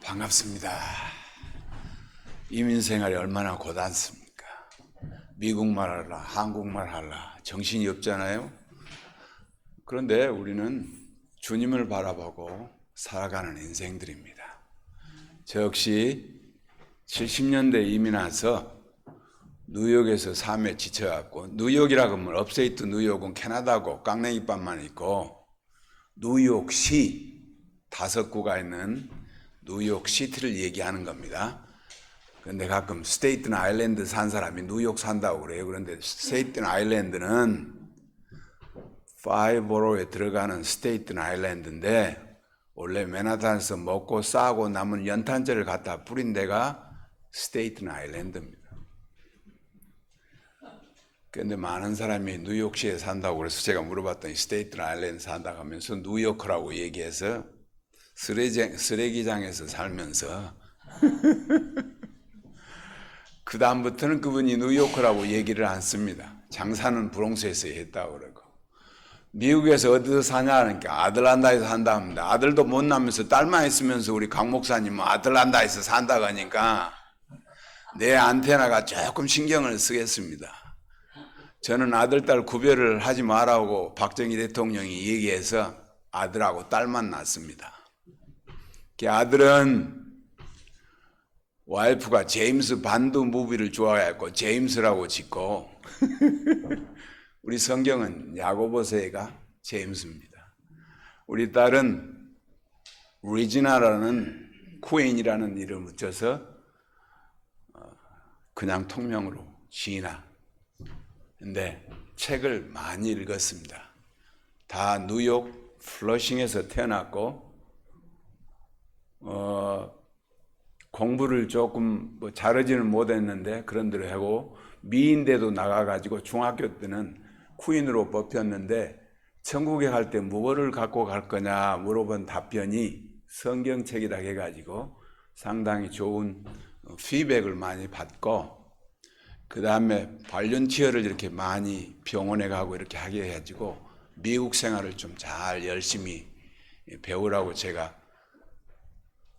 반갑습니다. 이민생활이 얼마나 고단습니까? 미국말 할라, 한국말 할라 정신이 없잖아요. 그런데 우리는 주님을 바라보고 살아가는 인생들입니다. 저 역시 70년대 이민 와서 뉴욕에서 삶에 지쳐갖고, 뉴욕이라고 하면 업스테이트 뉴욕은 캐나다고 깡냉이밥만 있고, 뉴욕시 5구가 있는 뉴욕시티를 얘기하는 겁니다. 그런데 가끔 스테이튼 아일랜드 산 사람이 뉴욕 산다고 그래요. 그런데 스테이튼 아일랜드는 파이보로에 들어가는 스테이튼 아일랜드인데, 원래 맨하탄에서 먹고 싸고 남은 연탄재를 갖다 뿌린 데가 스테이튼 아일랜드입니다. 그런데 많은 사람이 뉴욕시에 산다고 그래서 제가 물어봤더니 스테이튼 아일랜드 산다고 하면서 뉴요커라고 얘기해서 쓰레기장에서 살면서 그 다음부터는 그분이 뉴요커라고 얘기를 안 씁니다. 장사는 브롱스에서 했다고 그러고. 미국에서 어디서 사냐 하니까 아틀란다에서 산다 합니다. 아들도 못 낳으면서 딸만 있으면서 우리 강 목사님은 아틀란다에서 산다고 하니까 내 안테나가 조금 신경을 쓰겠습니다. 저는 아들, 딸 구별을 하지 말라고 박정희 대통령이 얘기해서 아들하고 딸만 낳습니다. 그 아들은 와이프가 제임스 반드 무비를 좋아해갖고 제임스라고 짓고 우리 성경은 야고보서가 제임스입니다. 우리 딸은 리지나라는 쿠인이라는 이름을 붙여서 그냥 통명으로 지나. 근데 책을 많이 읽었습니다. 다 뉴욕 플러싱에서 태어났고 공부를 조금 잘하지는 못했는데 그런 대로 하고 미인대도 나가가지고 중학교 때는 쿠인으로 뽑혔는데 천국에 갈 때 무엇을 갖고 갈 거냐 물어본 답변이 성경책이라 해가지고 상당히 좋은 피드백을 많이 받고, 그 다음에 발연치여를 이렇게 많이 병원에 가고 이렇게 하게 해가지고 미국 생활을 좀 잘 열심히 배우라고 제가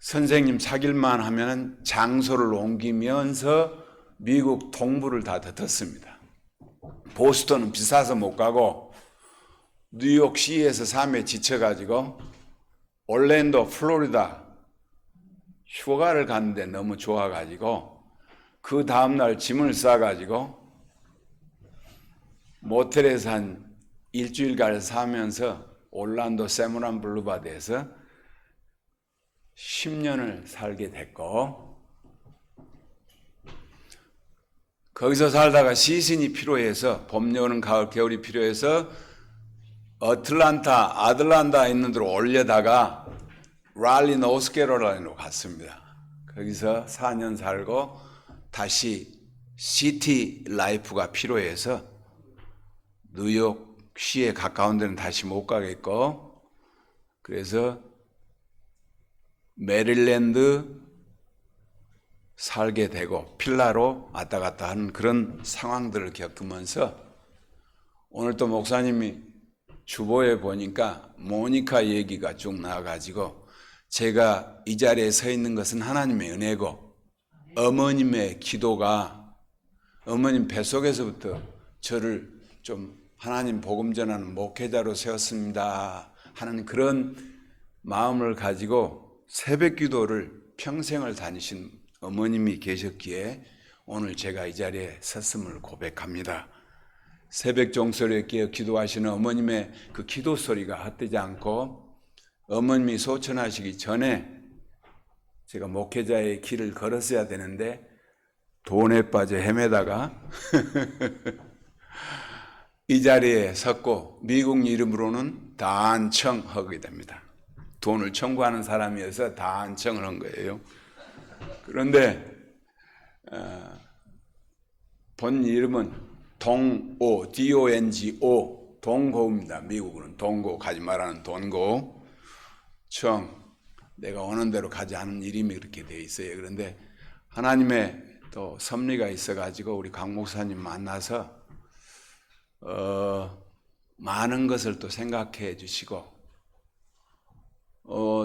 선생님 사귈만 하면 장소를 옮기면서 미국 동부를 다 덮었습니다. 보스턴은 비싸서 못 가고 뉴욕시에서 삶에 지쳐가지고 올랜도 플로리다 휴가를 갔는데 너무 좋아가지고 그 다음날 짐을 싸가지고 모텔에서 한 일주일간 사면서 올란도 세무란 블루바드에서 10년을 살게 됐고, 거기서 살다가 시즌이 필요해서 봄, 여름, 가을, 겨울이 필요해서 아틀란타에 있는 데로 올려다가 랄리 노스캐롤라이나로 갔습니다. 거기서 4년 살고 다시 시티 라이프가 필요해서 뉴욕시에 가까운 데는 다시 못 가겠고, 그래서 메릴랜드 살게 되고 필라로 왔다 갔다 하는 그런 상황들을 겪으면서, 오늘 또 목사님이 주보에 보니까 모니카 얘기가 쭉 나와가지고 제가 이 자리에 서 있는 것은 하나님의 은혜고, 어머님의 기도가 어머님 뱃속에서부터 저를 좀 하나님 복음 전하는 목회자로 세웠습니다 하는 그런 마음을 가지고 새벽 기도를 평생을 다니신 어머님이 계셨기에 오늘 제가 이 자리에 섰음을 고백합니다. 새벽 종소리에 깨어 기도하시는 어머님의 그 기도 소리가 헛되지 않고, 어머님이 소천하시기 전에 제가 목회자의 길을 걸었어야 되는데 돈에 빠져 헤매다가 이 자리에 섰고, 미국 이름으로는 단청하게 됩니다. 돈을 청구하는 사람이어서 단청을 한 거예요. 그런데 본 이름은 동오, DONGO, 동고입니다. 미국은 동고, 가지 말라는 동고. 청, 내가 오는 대로 가지 않은 이름이 그렇게 되어 있어요. 그런데 하나님의 또 섭리가 있어가지고 우리 강 목사님 만나서 많은 것을 또 생각해 주시고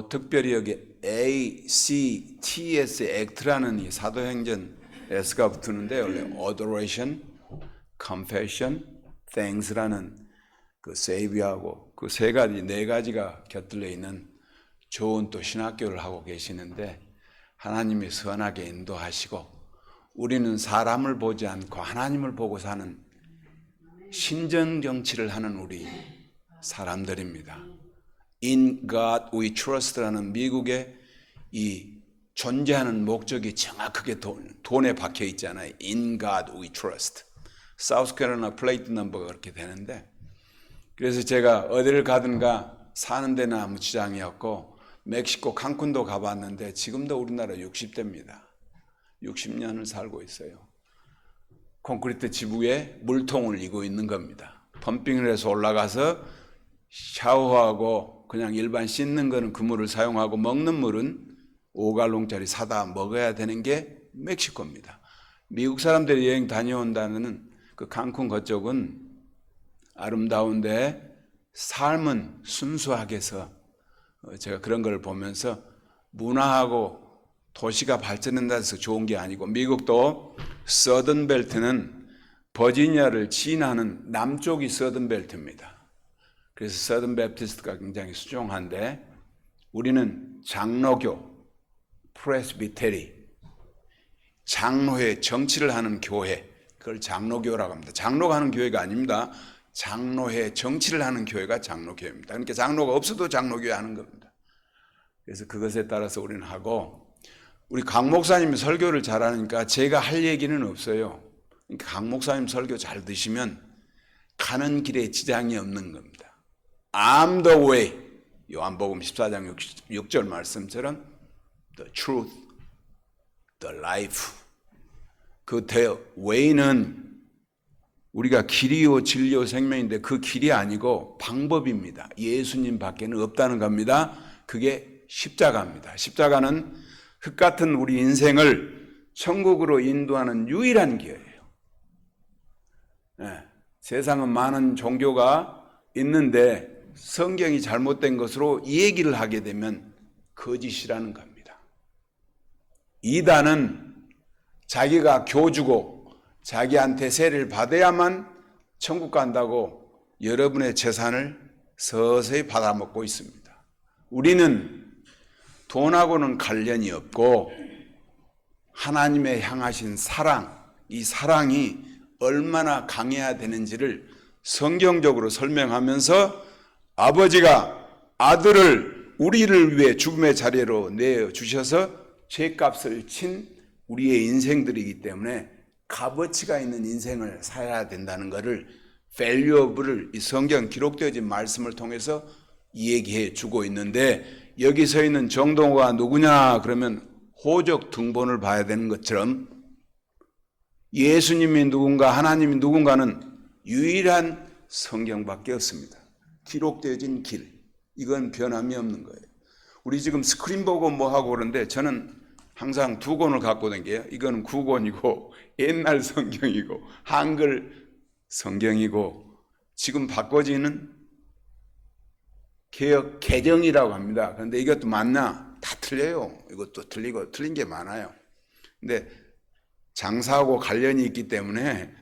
특별히 여기 ACTS 액트라는 이 사도행전 S가 붙는데 원래 adoration, confession, thanks라는 그 세이비하고 그 세 가지 네 가지가 곁들여 있는 좋은 또 신학교를 하고 계시는데 하나님이 선하게 인도하시고 우리는 사람을 보지 않고 하나님을 보고 사는 신전 정치를 하는 우리 사람들입니다. In God we trust라는 미국의 이 존재하는 목적이 정확하게 돈에 박혀 있잖아요. In God we trust. 사우스캐롤라이나 플레이트 넘버가 그렇게 되는데 그래서 제가 어디를 가든가 사는 데는 아무 지장이었고 멕시코 칸쿤도 가봤는데 지금도 우리나라 60대입니다. 60년을 살고 있어요. 콘크리트 지붕에 물통을 이고 있는 겁니다. 펌핑을 해서 올라가서 샤워하고 그냥 일반 씻는 거는 그 물을 사용하고 먹는 물은 5갈롱짜리 사다 먹어야 되는 게 멕시코입니다. 미국 사람들이 여행 다녀온다는 그 칸쿤 그쪽은 아름다운데 삶은 순수하게 해서 제가 그런 걸 보면서 문화하고 도시가 발전한다 해서 좋은 게 아니고 미국도 서든벨트는 버지니아를 지나는 남쪽이 서든벨트입니다. 그래서 서든 베프티스트가 굉장히 수종한데 우리는 장로교, 프레스비테리, 장로회 정치를 하는 교회 그걸 장로교라고 합니다. 장로가 하는 교회가 아닙니다. 장로회 정치를 하는 교회가 장로교회입니다. 그러니까 장로가 없어도 장로교회 하는 겁니다. 그래서 그것에 따라서 우리는 하고 우리 강 목사님이 설교를 잘하니까 제가 할 얘기는 없어요. 그러니까 강 목사님 설교 잘 드시면 가는 길에 지장이 없는 겁니다. I'm the way. 요한복음 14장 6절 말씀처럼 the truth, the life. 그 the way는 우리가 길이요 진리요 생명인데 그 길이 아니고 방법입니다. 예수님 밖에는 없다는 겁니다. 그게 십자가입니다. 십자가는 흙 같은 우리 인생을 천국으로 인도하는 유일한 길이에요. 네. 세상은 많은 종교가 있는데 성경이 잘못된 것으로 이 얘기를 하게 되면 거짓이라는 겁니다. 이단은 자기가 교주고 자기한테 세례를 받아야만 천국 간다고 여러분의 재산을 서서히 받아먹고 있습니다. 우리는 돈하고는 관련이 없고 하나님의 향하신 사랑, 이 사랑이 얼마나 강해야 되는지를 성경적으로 설명하면서 아버지가 아들을 우리를 위해 죽음의 자리로 내주셔서 죄값을 친 우리의 인생들이기 때문에 값어치가 있는 인생을 살아야 된다는 것을 valuable을 이 성경 기록되어진 말씀을 통해서 얘기해 주고 있는데 여기 서 있는 정동호가 누구냐 그러면 호적 등본을 봐야 되는 것처럼 예수님이 누군가 하나님이 누군가는 유일한 성경밖에 없습니다. 기록되어진 길 이건 변함이 없는 거예요. 우리 지금 스크린 보고 뭐 하고 그러는데 저는 항상 두 권을 갖고 다녀요. 이거는 구권이고 옛날 성경이고 한글 성경이고 지금 바꿔지는 개역 개정이라고 합니다. 그런데 이것도 맞나? 다 틀려요. 이것도 틀리고 틀린 게 많아요. 근데 장사하고 관련이 있기 때문에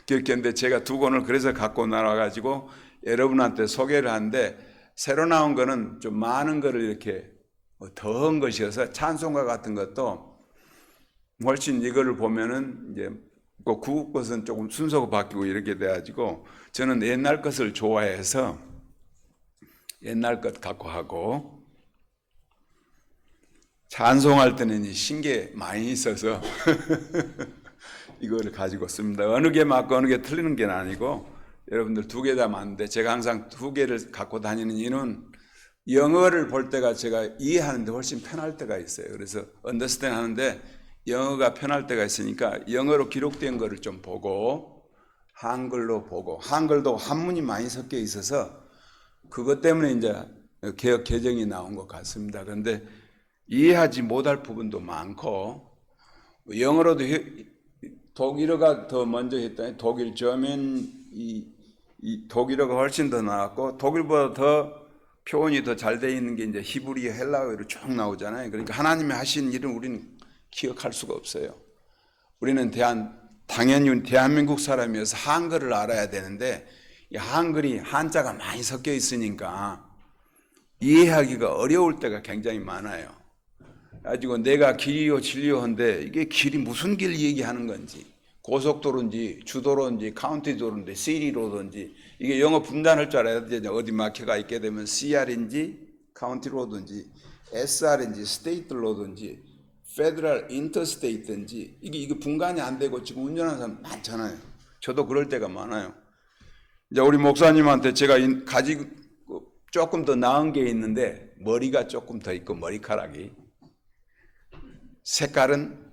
그렇게 했는데 제가 두 권을 그래서 갖고 나와가지고 여러분한테 소개를 하는데 새로 나온 거는 좀 많은 거를 이렇게 더한 것이어서 찬송가 같은 것도 훨씬 이거를 보면은 이제 구국 것은 조금 순서가 바뀌고 이렇게 돼가지고 저는 옛날 것을 좋아해서 옛날 것 갖고 하고 찬송할 때는 신게 많이 있어서 이거를 가지고 씁니다. 어느 게 맞고 어느 게 틀리는 게 아니고 여러분들 두 개 다 맞는데 제가 항상 두 개를 갖고 다니는 이유는 영어를 볼 때가 제가 이해하는데 훨씬 편할 때가 있어요. 그래서 understand 하는데 영어가 편할 때가 있으니까 영어로 기록된 거를 좀 보고 한글로 보고 한글도 한문이 많이 섞여 있어서 그것 때문에 이제 개역 개정이 나온 것 같습니다. 그런데 이해하지 못할 부분도 많고 영어로도 독일어가 더 먼저 했더니 독일 저면 이 독일어가 훨씬 더 나았고 독일보다 더 표현이 더 잘 돼 있는 게 이제 히브리어 헬라어로 쭉 나오잖아요. 그러니까 하나님이 하신 일은 우리는 기억할 수가 없어요. 우리는 당연히 대한민국 사람이어서 한글을 알아야 되는데 이 한글이 한자가 많이 섞여 있으니까 이해하기가 어려울 때가 굉장히 많아요. 가지고 내가 길이요 진리요 한데 이게 길이 무슨 길 얘기하는 건지, 고속도로인지 주도로인지 카운티도로인지 시리로든지, 이게 영어 분단할 줄 알아야 되죠. 어디 마크가 있게 되면 CR인지 카운티로든지 SR인지 스테이트로든지 페더럴 인터스테이트인지 이게 분간이 안 되고 지금 운전하는 사람 많잖아요. 저도 그럴 때가 많아요. 이제 우리 목사님한테 제가 가지고 조금 더 나은 게 있는데 머리가 조금 더 있고 머리카락이, 색깔은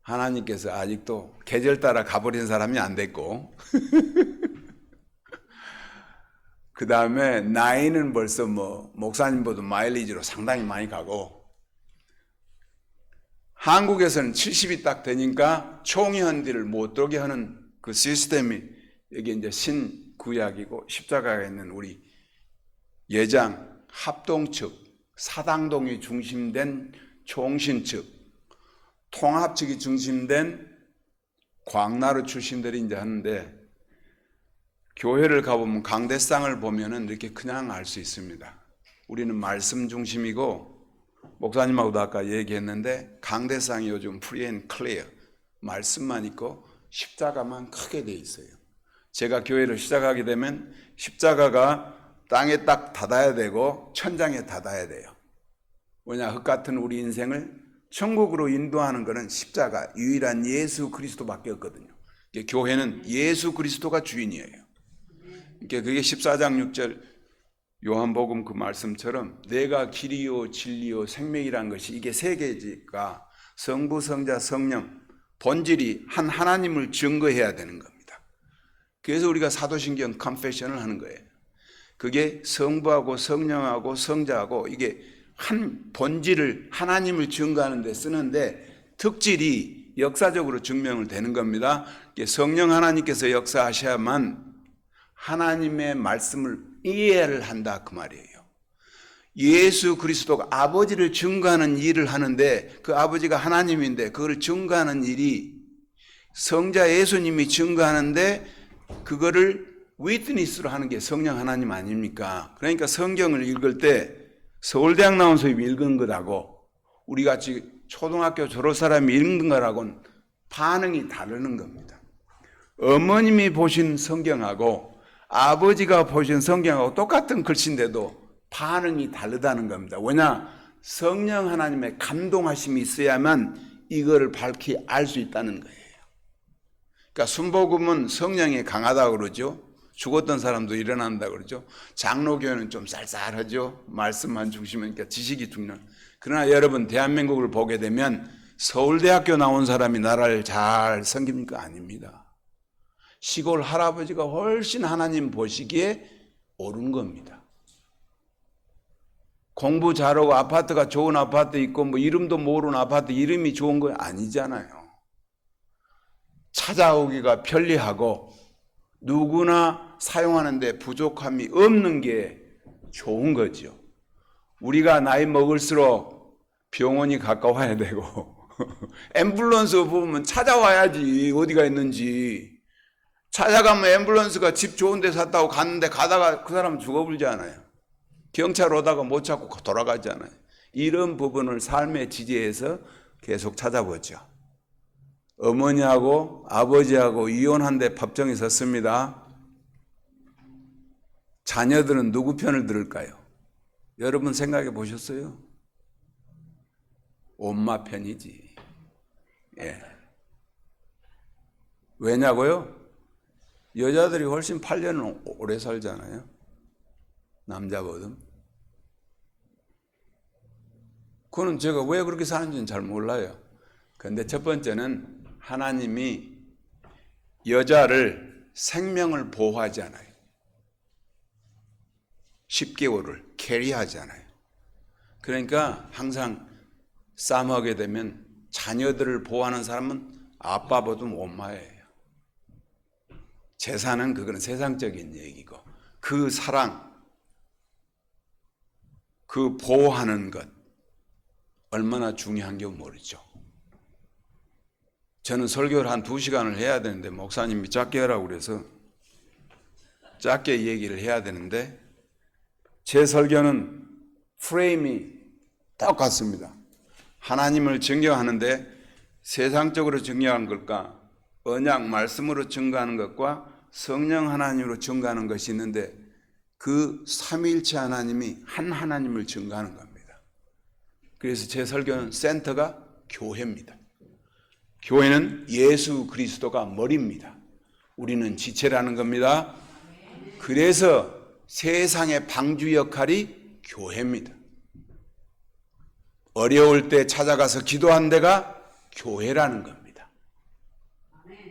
하나님께서 아직도 계절 따라 가버린 사람이 안 됐고 그 다음에 나이는 벌써 목사님보다 마일리지로 상당히 많이 가고, 한국에서는 70이 딱 되니까 총회헌디를 못 들게 하는 그 시스템이 여기 이제 신구약이고 십자가가 있는 우리 예장 합동 측, 사당동이 중심된 총신 측, 통합 측이 중심된 광나루 출신들이 이제 하는데, 교회를 가보면 강대상을 보면은 이렇게 그냥 알 수 있습니다. 우리는 말씀 중심이고, 목사님하고도 아까 얘기했는데 강대상이 요즘 프리 앤 클리어, 말씀만 있고 십자가만 크게 돼 있어요. 제가 교회를 시작하게 되면 십자가가 땅에 딱 닿아야 되고 천장에 닿아야 돼요. 뭐냐, 흙 같은 우리 인생을 천국으로 인도하는 것은 십자가, 유일한 예수 그리스도밖에 없거든요. 교회는 예수 그리스도가 주인이에요. 그게 14장 6절 요한복음 그 말씀처럼 내가 길이요 진리요 생명이라는 것이, 이게 세 개가 성부 성자 성령 본질이 한 하나님을 증거해야 되는 겁니다. 그래서 우리가 사도신경 컨페션을 하는 거예요. 그게 성부하고 성령하고 성자하고 이게 한 본질을, 하나님을 증거하는 데 쓰는데 특질이 역사적으로 증명을 되는 겁니다. 성령 하나님께서 역사하셔야만 하나님의 말씀을 이해를 한다 그 말이에요. 예수 그리스도가 아버지를 증거하는 일을 하는데 그 아버지가 하나님인데 그걸 증거하는 일이 성자 예수님이 증거하는데 그거를 위트니스로 하는 게 성령 하나님 아닙니까? 그러니까 성경을 읽을 때 서울대학 나온 사람이 읽은 것하고 우리같이 초등학교 졸업 사람이 읽는 거하고는 반응이 다르는 겁니다. 어머님이 보신 성경하고 아버지가 보신 성경하고 똑같은 글씨인데도 반응이 다르다는 겁니다. 왜냐? 성령 하나님의 감동하심이 있어야만 이거를 밝히 알 수 있다는 거예요. 그러니까 순복음은 성령이 강하다고 그러죠. 죽었던 사람도 일어난다고 그러죠. 장로교회는 좀 쌀쌀하죠. 말씀만 중심이니까 지식이 중요한. 그러나 여러분, 대한민국을 보게 되면 서울대학교 나온 사람이 나라를 잘 섬깁니까? 아닙니다. 시골 할아버지가 훨씬 하나님 보시기에 옳은 겁니다. 공부 잘하고 아파트가 좋은 아파트 있고 이름도 모르는 아파트 이름이 좋은 거 아니잖아요. 찾아오기가 편리하고 누구나 사용하는데 부족함이 없는 게 좋은 거죠. 우리가 나이 먹을수록 병원이 가까워야 되고 앰뷸런스 보면 찾아와야지 어디가 있는지. 찾아가면 앰뷸런스가 집 좋은 데 샀다고 갔는데 가다가 그 사람은 죽어버리지 않아요. 경찰 오다가 못 찾고 돌아가지 않아요. 이런 부분을 삶의 지지에서 계속 찾아보죠. 어머니하고 아버지하고 이혼한데 법정에 섰습니다. 자녀들은 누구 편을 들을까요? 여러분 생각해 보셨어요? 엄마 편이지. 예. 왜냐고요? 여자들이 훨씬 8년은 오래 살잖아요. 남자보다. 그거는 제가 왜 그렇게 사는지는 잘 몰라요. 그런데 첫 번째는 하나님이 여자를 생명을 보호하잖아요. 10개월을 캐리하잖아요. 그러니까 항상 싸움하게 되면 자녀들을 보호하는 사람은 아빠보다 엄마예요. 재산은 그거는 세상적인 얘기고 그 사랑, 그 보호하는 것 얼마나 중요한 게 모르죠. 저는 설교를 한 2시간을 해야 되는데 목사님이 짧게 하라고 그래서 짧게 얘기를 해야 되는데 제 설교는 프레임이 똑같습니다. 하나님을 증거하는데 세상적으로 증거한 것과 언약 말씀으로 증거하는 것과 성령 하나님으로 증거하는 것이 있는데 그 삼위일체 하나님이 한 하나님을 증거하는 겁니다. 그래서 제 설교는 센터가 교회입니다. 교회는 예수 그리스도가 머리입니다. 우리는 지체라는 겁니다. 그래서 세상의 방주 역할이 교회입니다. 어려울 때 찾아가서 기도한 데가 교회라는 겁니다.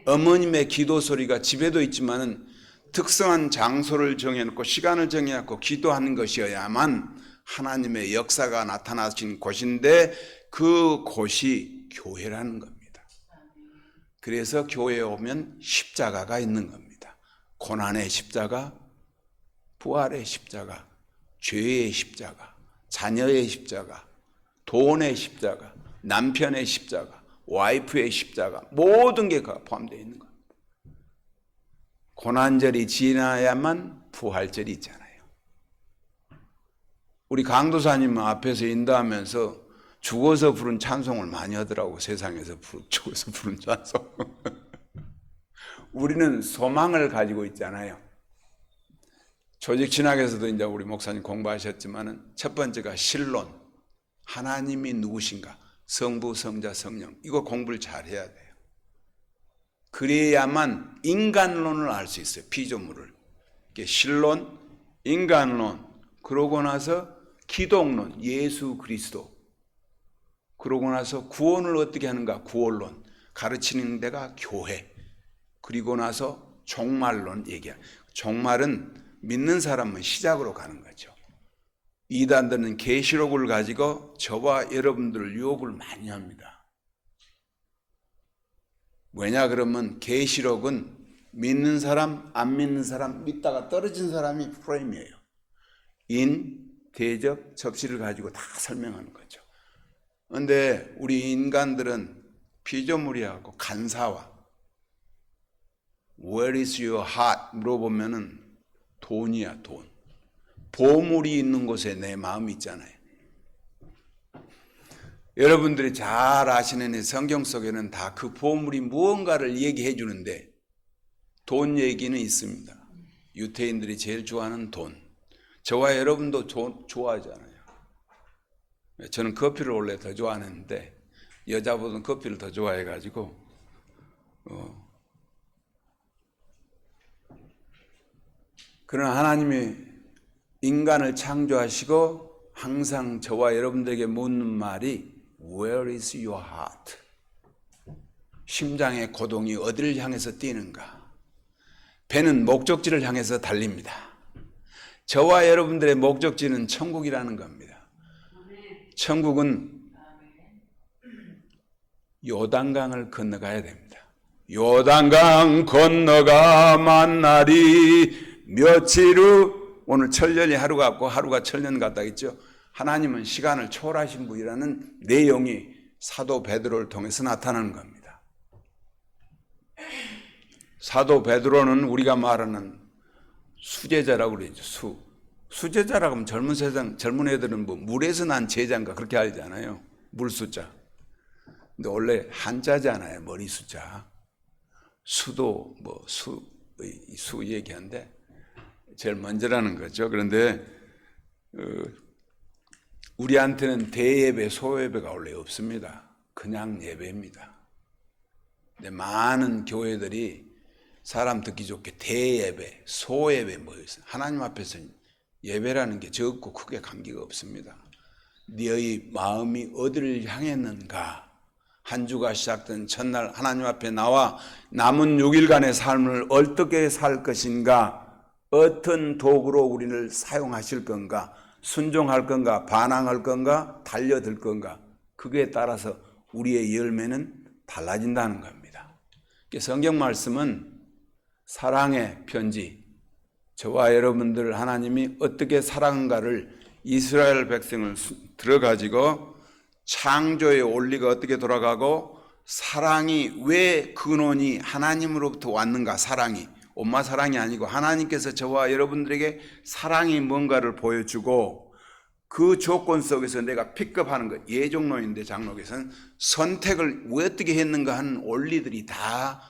어머님의 기도 소리가 집에도 있지만은 특성한 장소를 정해놓고 시간을 정해놓고 기도하는 것이어야만 하나님의 역사가 나타나신 곳인데 그 곳이 교회라는 겁니다. 그래서 교회에 오면 십자가가 있는 겁니다. 고난의 십자가, 부활의 십자가, 죄의 십자가, 자녀의 십자가, 돈의 십자가, 남편의 십자가, 와이프의 십자가, 모든 게 포함되어 있는 겁니다. 고난절이 지나야만 부활절이 있잖아요. 우리 강도사님은 앞에서 인도하면서 죽어서 부른 찬송을 많이 하더라고. 세상에서 죽어서 부른 찬송. 우리는 소망을 가지고 있잖아요. 조직 신학에서도 이제 우리 목사님 공부하셨지만은 첫 번째가 신론. 하나님이 누구신가? 성부, 성자, 성령. 이거 공부를 잘 해야 돼요. 그래야만 인간론을 알 수 있어요. 피조물을. 신론, 인간론, 그러고 나서 기독론, 예수 그리스도. 그러고 나서 구원을 어떻게 하는가? 구원론. 가르치는 데가 교회. 그리고 나서 종말론 얘기야. 종말은 믿는 사람은 시작으로 가는 거죠. 이단들은 계시록을 가지고 저와 여러분들을 유혹을 많이 합니다. 왜냐 그러면 계시록은 믿는 사람, 안 믿는 사람, 믿다가 떨어진 사람이 프레임이에요. 인, 대적, 접시를 가지고 다 설명하는 거죠. 그런데 우리 인간들은 피조물이하고 간사와 Where is your heart? 물어보면은 돈이야, 돈. 보물이 있는 곳에 내 마음이 있잖아요. 여러분들이 잘 아시는 성경 속에는 다 그 보물이 무언가를 얘기해 주는데 돈 얘기는 있습니다. 유태인들이 제일 좋아하는 돈. 저와 여러분도 좋아하잖아요. 저는 커피를 원래 더 좋아하는데 여자보다는 커피를 더 좋아해가지고 그러나 하나님이 인간을 창조하시고 항상 저와 여러분들에게 묻는 말이 Where is your heart? 심장의 고동이 어디를 향해서 뛰는가? 배는 목적지를 향해서 달립니다. 저와 여러분들의 목적지는 천국이라는 겁니다. 천국은 요단강을 건너가야 됩니다. 요단강 건너가 만나리 며칠 후, 오늘 천년이 하루 같고 하루가 천년 같다 했죠. 하나님은 시간을 초월하신 분이라는 내용이 사도 베드로를 통해서 나타나는 겁니다. 사도 베드로는 우리가 말하는 수제자라고 그러죠. 수제자라고 하면 젊은 애들은 뭐 물에서 난 제자인가 그렇게 알잖아요. 물수자. 근데 원래 한자잖아요. 머리 숫자. 수도 수 얘기하는데 제일 먼저라는 거죠. 그런데 우리한테는 대예배, 소예배가 원래 없습니다. 그냥 예배입니다. 근데 많은 교회들이 사람 듣기 좋게 대예배, 소예배 있어요. 하나님 앞에서 예배라는 게 적고 크게 관계가 없습니다. 너희 마음이 어디를 향했는가? 한 주가 시작된 첫날 하나님 앞에 나와 남은 6일간의 삶을 어떻게 살 것인가? 어떤 도구로 우리를 사용하실 건가? 순종할 건가? 반항할 건가? 달려들 건가? 그거에 따라서 우리의 열매는 달라진다는 겁니다. 성경 말씀은 사랑의 편지, 저와 여러분들을 하나님이 어떻게 사랑한가를 이스라엘 백성을 들어가지고 창조의 원리가 어떻게 돌아가고 사랑이 왜 근원이 하나님으로부터 왔는가. 사랑이 엄마 사랑이 아니고 하나님께서 저와 여러분들에게 사랑이 뭔가를 보여주고 그 조건 속에서 내가 픽업하는 것. 예종론인데 장로교에서는 선택을 왜 어떻게 했는가 하는 원리들이 다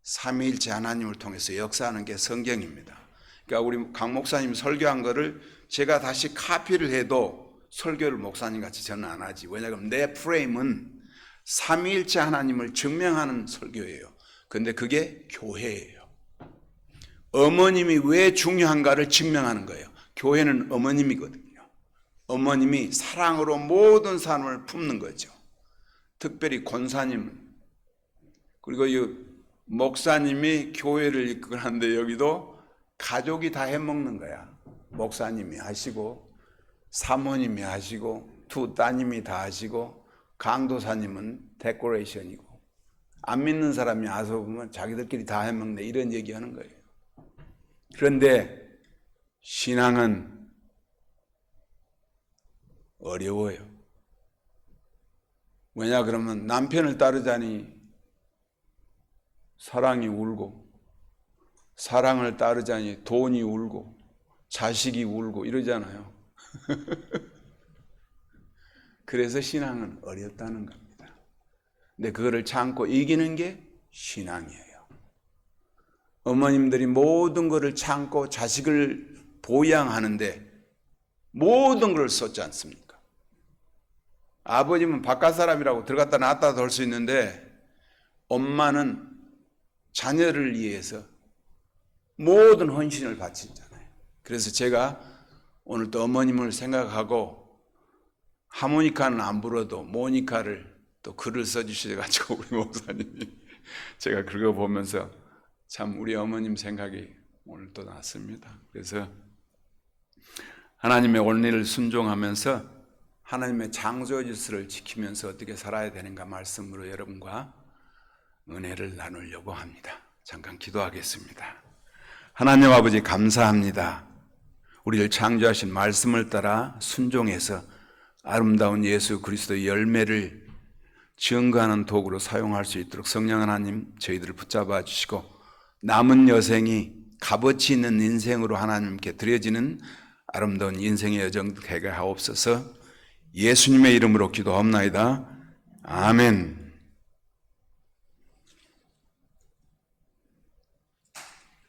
삼위일체 하나님을 통해서 역사하는 게 성경입니다. 그러니까 우리 강 목사님 설교한 거를 제가 다시 카피를 해도 설교를 목사님 같이 저는 안 하지. 왜냐하면 내 프레임은 삼위일체 하나님을 증명하는 설교예요. 근데 그게 교회예요. 어머님이 왜 중요한가를 증명하는 거예요. 교회는 어머님이거든요. 어머님이 사랑으로 모든 삶을 품는 거죠. 특별히 권사님은. 그리고 이 목사님이 교회를 이끌었는데 여기도 가족이 다 해먹는 거야. 목사님이 하시고 사모님이 하시고 두 따님이 다 하시고 강도사님은 데코레이션이고 안 믿는 사람이 와서 보면 자기들끼리 다 해먹네 이런 얘기하는 거예요. 그런데 신앙은 어려워요. 왜냐 그러면 남편을 따르자니 사랑이 울고 사랑을 따르자니 돈이 울고 자식이 울고 이러잖아요. 그래서 신앙은 어렵다는 겁니다. 근데 그거를 참고 이기는 게 신앙이에요. 어머님들이 모든 것을 참고 자식을 보양하는데 모든 걸 쏟지 않습니까? 아버지는 바깥 사람이라고 들어갔다 나왔다 할 수 있는데 엄마는 자녀를 위해서 모든 헌신을 바치잖아요. 그래서 제가 오늘 또 어머님을 생각하고 하모니카는 안 불어도 모니카를 또 글을 써주셔가지고 우리 목사님이 제가 그거 보면서 참 우리 어머님 생각이 오늘 또 났습니다. 그래서 하나님의 원리를 순종하면서 하나님의 창조 질서를 지키면서 어떻게 살아야 되는가 말씀으로 여러분과 은혜를 나누려고 합니다. 잠깐 기도하겠습니다. 하나님 아버지 감사합니다. 우리를 창조하신 말씀을 따라 순종해서 아름다운 예수 그리스도의 열매를 증거하는 도구로 사용할 수 있도록 성령 하나님 저희들을 붙잡아 주시고 남은 여생이 값어치 있는 인생으로 하나님께 드려지는 아름다운 인생의 여정 되게 하옵소서. 예수님의 이름으로 기도하옵나이다. 아멘.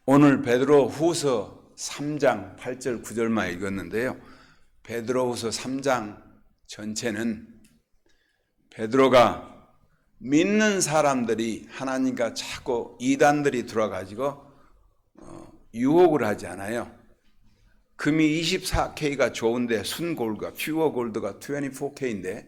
오늘 베드로 후서 3장 8절 9절만 읽었는데요. 베드로 후서 3장 전체는 베드로가 믿는 사람들이 하나님과 자꾸 이단들이 들어와가지고 유혹을 하지 않아요. 금이 24K가 좋은데 순골드가 퓨어 골드가 24K인데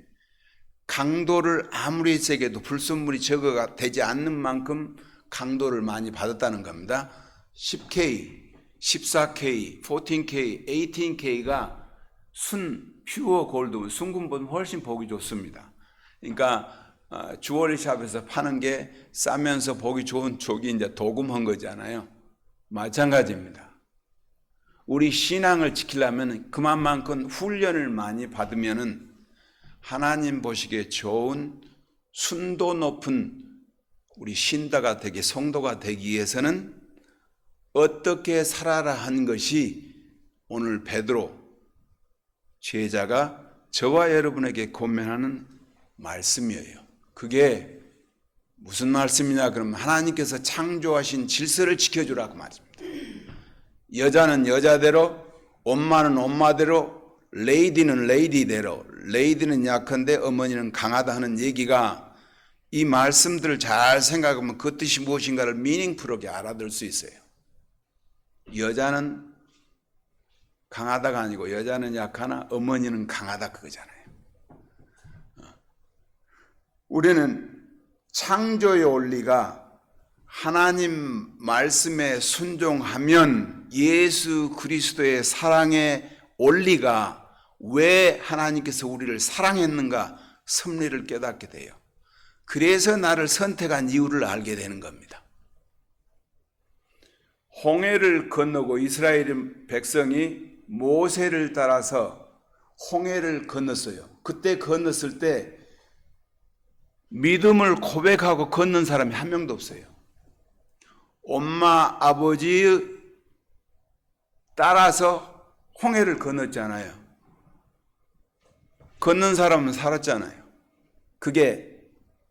강도를 아무리 세게도 불순물이 제거가 되지 않는 만큼 강도를 많이 받았다는 겁니다. 10K, 14K, 14K, 18K가 퓨어 골드, 순금보다 훨씬 보기 좋습니다. 그러니까 주얼리샵에서 파는 게 싸면서 보기 좋은 쪽이 이제 도금한 거잖아요. 마찬가지입니다. 우리 신앙을 지키려면 그만큼 훈련을 많이 받으면은 하나님 보시기에 좋은 순도 높은 우리 신자가 되기, 성도가 되기 위해서는 어떻게 살아라 한 것이 오늘 베드로 제자가 저와 여러분에게 권면하는 말씀이에요. 그게 무슨 말씀이냐 그러면 하나님께서 창조하신 질서를 지켜주라고 말입니다. 여자는 여자대로, 엄마는 엄마대로, 레이디는 레이디대로, 레이디는 약한데 어머니는 강하다 하는 얘기가 이 말씀들을 잘 생각하면 그 뜻이 무엇인가를 미닝풀하게 알아들 수 있어요. 여자는 강하다가 아니고 여자는 약하나 어머니는 강하다 그거잖아요. 우리는 창조의 원리가 하나님 말씀에 순종하면 예수 그리스도의 사랑의 원리가 왜 하나님께서 우리를 사랑했는가 섭리를 깨닫게 돼요. 그래서 나를 선택한 이유를 알게 되는 겁니다. 홍해를 건너고 이스라엘 백성이 모세를 따라서 홍해를 건넜어요. 그때 건넜을 때 믿음을 고백하고 건넌 사람이 한 명도 없어요. 엄마 아버지의 따라서 홍해를 건넜잖아요. 건넌 사람은 살았잖아요. 그게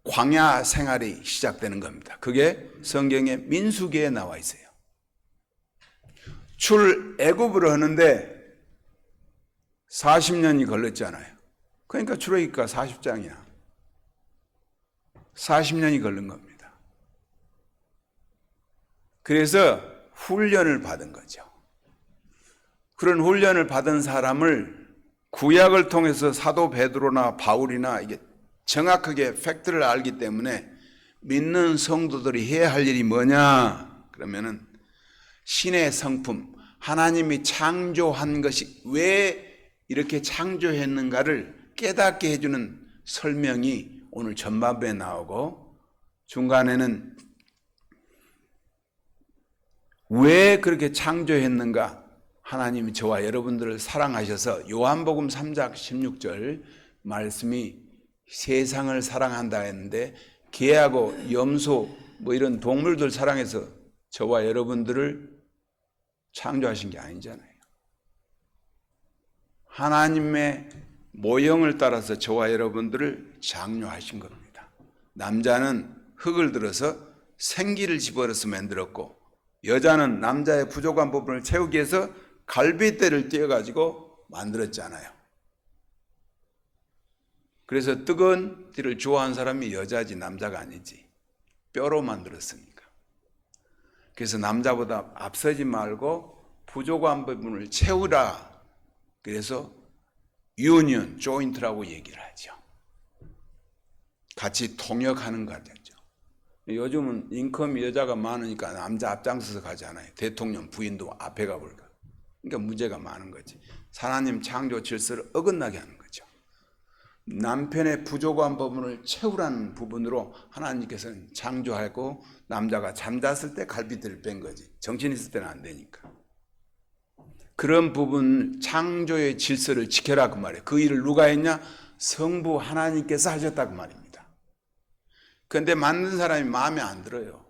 광야 생활이 시작되는 겁니다. 그게 성경의 민수기에 나와 있어요. 출애굽을 하는데 40년이 걸렸잖아요. 그러니까 출애굽기가 40장이야. 40년이 걸린 겁니다. 그래서 훈련을 받은 거죠. 그런 훈련을 받은 사람을 구약을 통해서 사도 베드로나 바울이나 이게 정확하게 팩트를 알기 때문에 믿는 성도들이 해야 할 일이 뭐냐? 그러면은 신의 성품, 하나님이 창조한 것이 왜 이렇게 창조했는가를 깨닫게 해주는 설명이 오늘 전반부에 나오고, 중간에는 왜 그렇게 창조했는가, 하나님이 저와 여러분들을 사랑하셔서 요한복음 3장 16절 말씀이 세상을 사랑한다 했는데, 개하고 염소 뭐 이런 동물들 사랑해서 저와 여러분들을 창조하신 게 아니잖아요. 하나님의 모형을 따라서 저와 여러분들을 창조하신 겁니다. 남자는 흙을 들어서 생기를 집어넣어서 만들었고, 여자는 남자의 부족한 부분을 채우기 위해서 갈빗대를 띄어가지고 만들었잖아요. 그래서 뜨거운 띠를 좋아하는 사람이 여자지 남자가 아니지. 뼈로 만들었으니까. 그래서 남자보다 앞서지 말고 부족한 부분을 채우라. 그래서 유니언, 조인트라고 얘기를 하죠. 같이 통역하는 거죠. 요즘은 인컴이 여자가 많으니까 남자 앞장서서 가잖아요. 대통령 부인도 앞에 가볼까. 그러니까 문제가 많은 거지. 하나님 창조 질서를 어긋나게 하는 거죠. 남편의 부족한 부분을 채우라는 부분으로 하나님께서는 창조하고, 남자가 잠잤을 때 갈빗대를 뺀 거지. 정신 있을 때는 안 되니까. 그런 부분, 창조의 질서를 지켜라 그 말이에요. 그 일을 누가 했냐? 성부 하나님께서 하셨다 그 말입니다. 그런데 만든 사람이 마음에 안 들어요.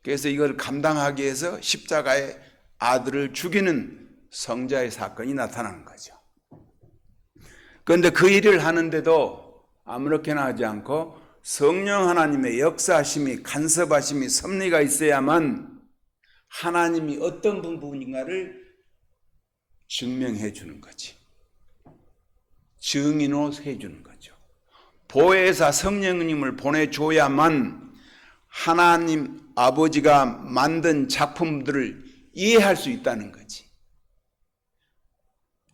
그래서 이걸 감당하기 위해서 십자가에 아들을 죽이는 성자의 사건이 나타나는 거죠. 그런데 그 일을 하는데도 아무렇게나 하지 않고 성령 하나님의 역사하심이, 간섭하심이, 섭리가 있어야만 하나님이 어떤 부분인가를 증명해 주는 거지. 증인으로 해주는 거죠. 보혜사 성령님을 보내줘야만 하나님 아버지가 만든 작품들을 이해할 수 있다는 거지.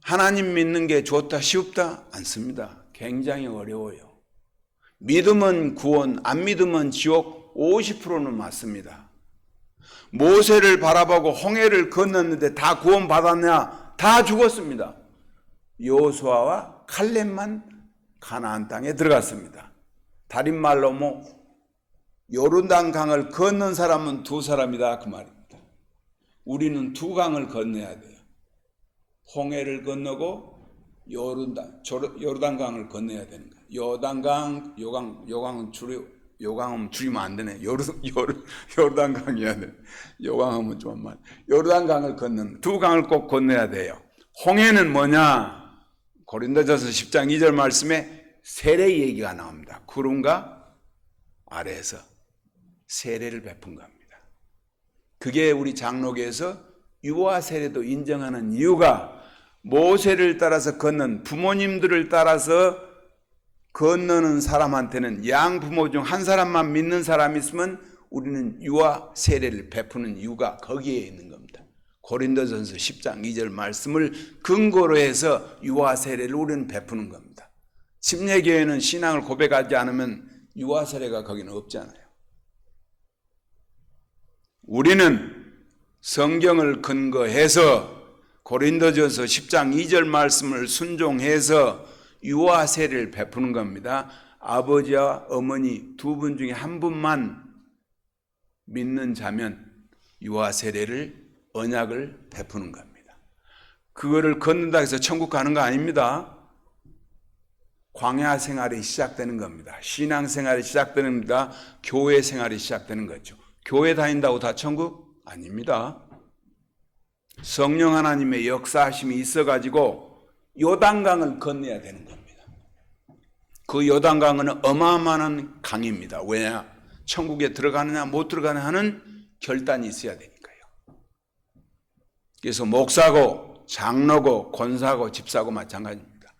하나님 믿는 게 좋다, 쉽다? 않습니다. 굉장히 어려워요. 믿으면 구원, 안 믿으면 지옥 50%는 맞습니다. 모세를 바라보고 홍해를 건넜는데 다 구원 받았냐? 다 죽었습니다. 여호수아와 칼렙만 가나안 땅에 들어갔습니다. 다른 말로 요르단 강을 건넌 사람은 두 사람이다 그 말입니다. 우리는 두 강을 건너야 돼요. 홍해를 건너고 요르단 강을 건너야 되는 거예요. 요단강, 요강은 줄이면 안 되네. 요르단 강이야 돼. 요강하면 좀 만. 요르단 강을 건너는 두 강을 꼭 건너야 돼요. 홍해는 뭐냐? 고린도전서 10장 2절 말씀에 세례 얘기가 나옵니다. 구름과 아래에서 세례를 베푼 겁니다. 그게 우리 장로교에서 유아 세례도 인정하는 이유가, 모세를 따라서 걷는 부모님들을 따라서 건너는 사람한테는 양부모 중 한 사람만 믿는 사람이 있으면 우리는 유아 세례를 베푸는 이유가 거기에 있는 겁니다. 고린도전서 10장 2절 말씀을 근거로 해서 유아 세례를 우리는 베푸는 겁니다. 침례교회는 신앙을 고백하지 않으면 유아 세례가 거기는 없잖아요. 우리는 성경을 근거해서 고린도전서 10장 2절 말씀을 순종해서 유아 세례를 베푸는 겁니다. 아버지와 어머니 두 분 중에 한 분만 믿는 자면 유아 세례를, 언약을 베푸는 겁니다. 그거를 걷는다 해서 천국 가는 거 아닙니다. 광야 생활이 시작되는 겁니다. 신앙 생활이 시작되는 겁니다. 교회 생활이 시작되는 거죠. 교회 다닌다고 다 천국? 아닙니다. 성령 하나님의 역사하심이 있어가지고 요단강을 건너야 되는 겁니다. 그 요단강은 어마어마한 강입니다. 왜냐? 천국에 들어가느냐 못 들어가느냐 하는 결단이 있어야 되니까요. 그래서 목사고 장로고 권사고 집사고 마찬가지입니다.